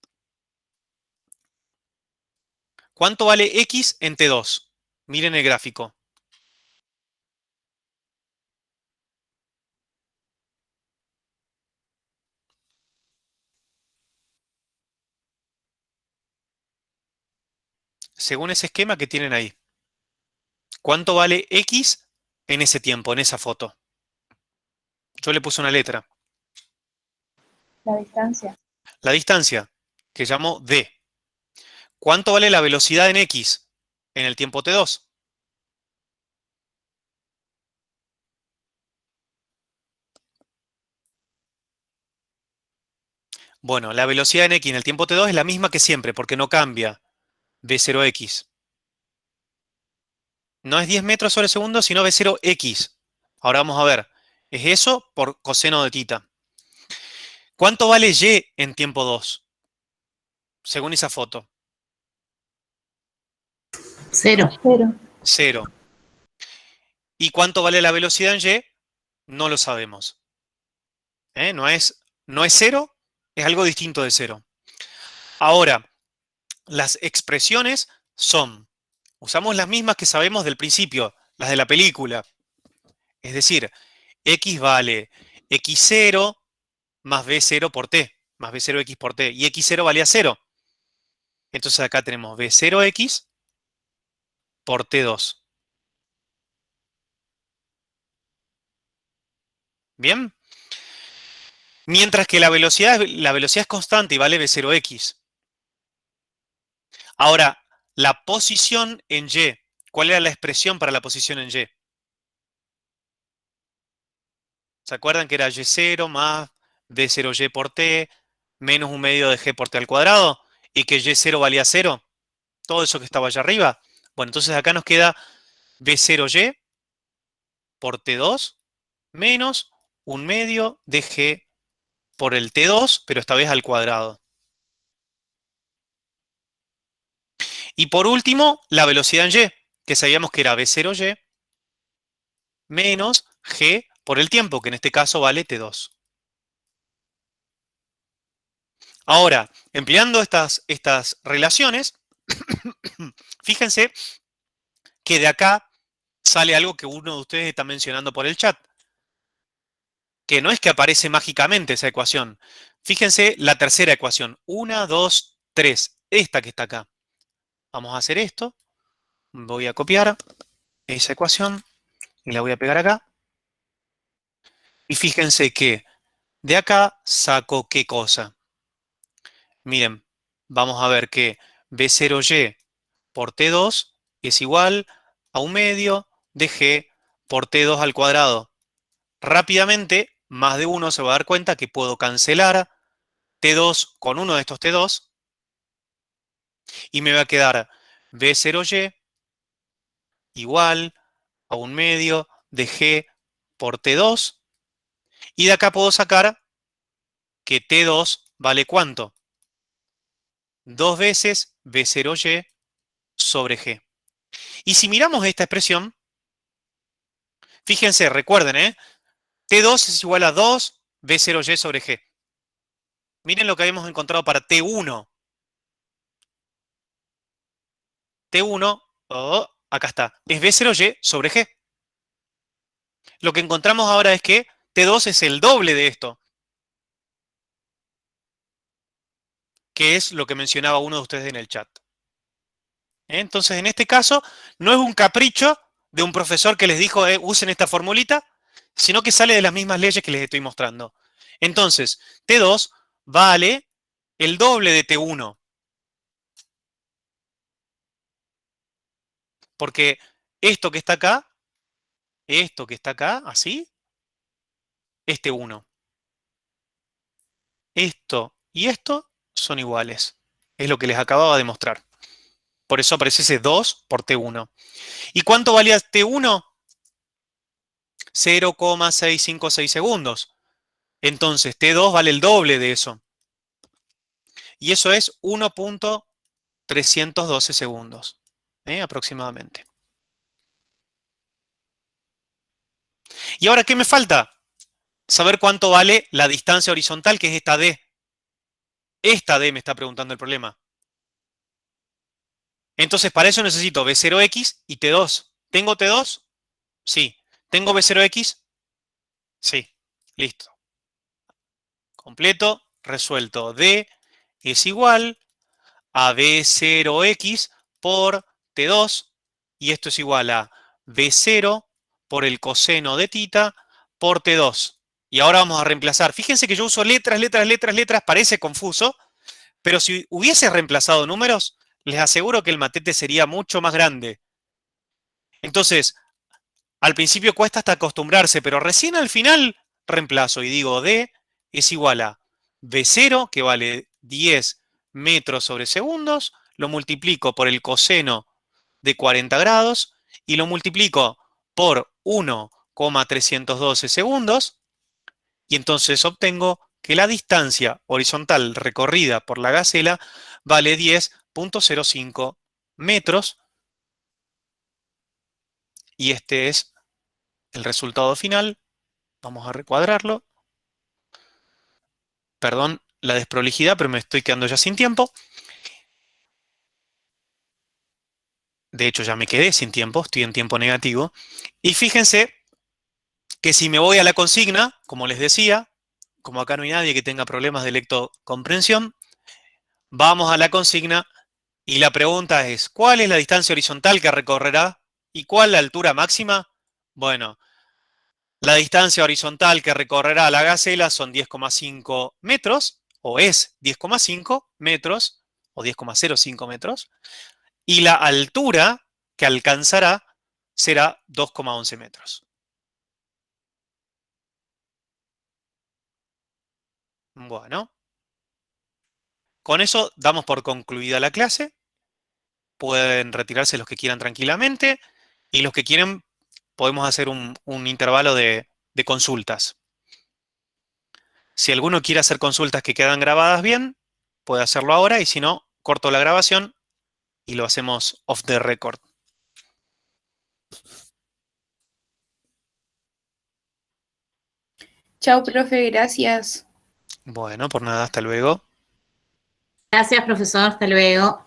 A: ¿Cuánto vale X en T2? Miren el gráfico. Según ese esquema que tienen ahí. ¿Cuánto vale X en ese tiempo, en esa foto? Yo le puse una letra.
J: La distancia.
A: La distancia, que llamo D. ¿Cuánto vale la velocidad en X en el tiempo T2? Bueno, la velocidad en X en el tiempo T2 es la misma que siempre, porque no cambia V0X. No es 10 metros sobre segundo, sino V0X. Ahora vamos a ver. Es eso por coseno de tita. ¿Cuánto vale Y en tiempo 2? Según esa foto.
J: 0.
A: 0. ¿Y cuánto vale la velocidad en Y? No lo sabemos. No es 0, es algo distinto de 0. Ahora, las expresiones usamos las mismas que sabemos del principio, las de la película. Es decir, X vale x0 más b0 por t, más b0x por t, y x0 valía 0. Entonces acá tenemos b0x por t2. ¿Bien? Mientras que la velocidad es constante y vale b0x. Ahora, la posición en y. ¿Cuál era la expresión para la posición en y? ¿Se acuerdan que era y0 más b0y por t menos 1/2 de g por t al cuadrado? Y que y0 valía 0. Todo eso que estaba allá arriba. Bueno, entonces acá nos queda b0y por t2 menos 1/2 de g por el t2, pero esta vez al cuadrado. Y por último, la velocidad en y, que sabíamos que era b0y menos g por el tiempo, que en este caso vale t2. Ahora, empleando estas relaciones, fíjense que de acá sale algo que uno de ustedes está mencionando por el chat, que no es que aparece mágicamente esa ecuación. Fíjense la tercera ecuación, 1, 2, 3, esta que está acá. Vamos a hacer esto, voy a copiar esa ecuación y la voy a pegar acá. Y fíjense que de acá saco ¿qué cosa? Miren, vamos a ver que b0y por t2 es igual a 1/2 de g por t2 al cuadrado. Rápidamente, más de uno se va a dar cuenta que puedo cancelar t2 con uno de estos t2 y me va a quedar b0y igual a 1/2 de g por t2. Y de acá puedo sacar que t2 vale ¿cuánto? 2 veces b0y sobre g. Y si miramos esta expresión, fíjense, recuerden, t2 es igual a 2 b0y sobre g. Miren lo que habíamos encontrado para t1. t1, acá está, es b0y sobre g. Lo que encontramos ahora es que t2 es el doble de esto, que es lo que mencionaba uno de ustedes en el chat. Entonces, en este caso, no es un capricho de un profesor que les dijo usen esta formulita, sino que sale de las mismas leyes que les estoy mostrando. Entonces, t2 vale el doble de t1. Porque esto que está acá, así, es t1. Esto y esto son iguales. Es lo que les acababa de mostrar. Por eso aparece ese 2 por t1. ¿Y cuánto valía t1? 0,656 segundos. Entonces, t2 vale el doble de eso. Y eso es 1,312 segundos, aproximadamente. ¿Y ahora qué me falta? Saber cuánto vale la distancia horizontal, que es esta d. Esta d me está preguntando el problema. Entonces, para eso necesito b0x y t2. ¿Tengo t2? Sí. ¿Tengo b0x? Sí. Listo. Completo, resuelto. D es igual a b0x por t2, y esto es igual a b0 por el coseno de tita por t2. Y ahora vamos a reemplazar. Fíjense que yo uso letras, parece confuso, pero si hubiese reemplazado números, les aseguro que el matete sería mucho más grande. Entonces, al principio cuesta hasta acostumbrarse, pero recién al final reemplazo y digo D es igual a B0, que vale 10 metros sobre segundos, lo multiplico por el coseno de 40 grados y lo multiplico por 1,312 segundos, y entonces obtengo que la distancia horizontal recorrida por la gacela vale 10,05 metros, y este es el resultado final. Vamos a recuadrarlo. Perdón la desprolijidad, pero me estoy quedando ya sin tiempo. De hecho, ya me quedé sin tiempo, estoy en tiempo negativo. Y fíjense que si me voy a la consigna, como les decía, como acá no hay nadie que tenga problemas de lectocomprensión, vamos a la consigna y la pregunta es, ¿cuál es la distancia horizontal que recorrerá y cuál la altura máxima? Bueno, la distancia horizontal que recorrerá la gacela son 10,5 metros, o es 10,5 metros, o 10,05 metros, y la altura que alcanzará será 2,11 metros. Bueno, con eso damos por concluida la clase. Pueden retirarse los que quieran tranquilamente y los que quieren podemos hacer un intervalo de consultas. Si alguno quiere hacer consultas que quedan grabadas bien, puede hacerlo ahora y si no, corto la grabación y lo hacemos off the record.
K: Chao, profe, gracias.
A: Bueno, por nada, hasta luego.
M: Gracias, profesor. Hasta luego.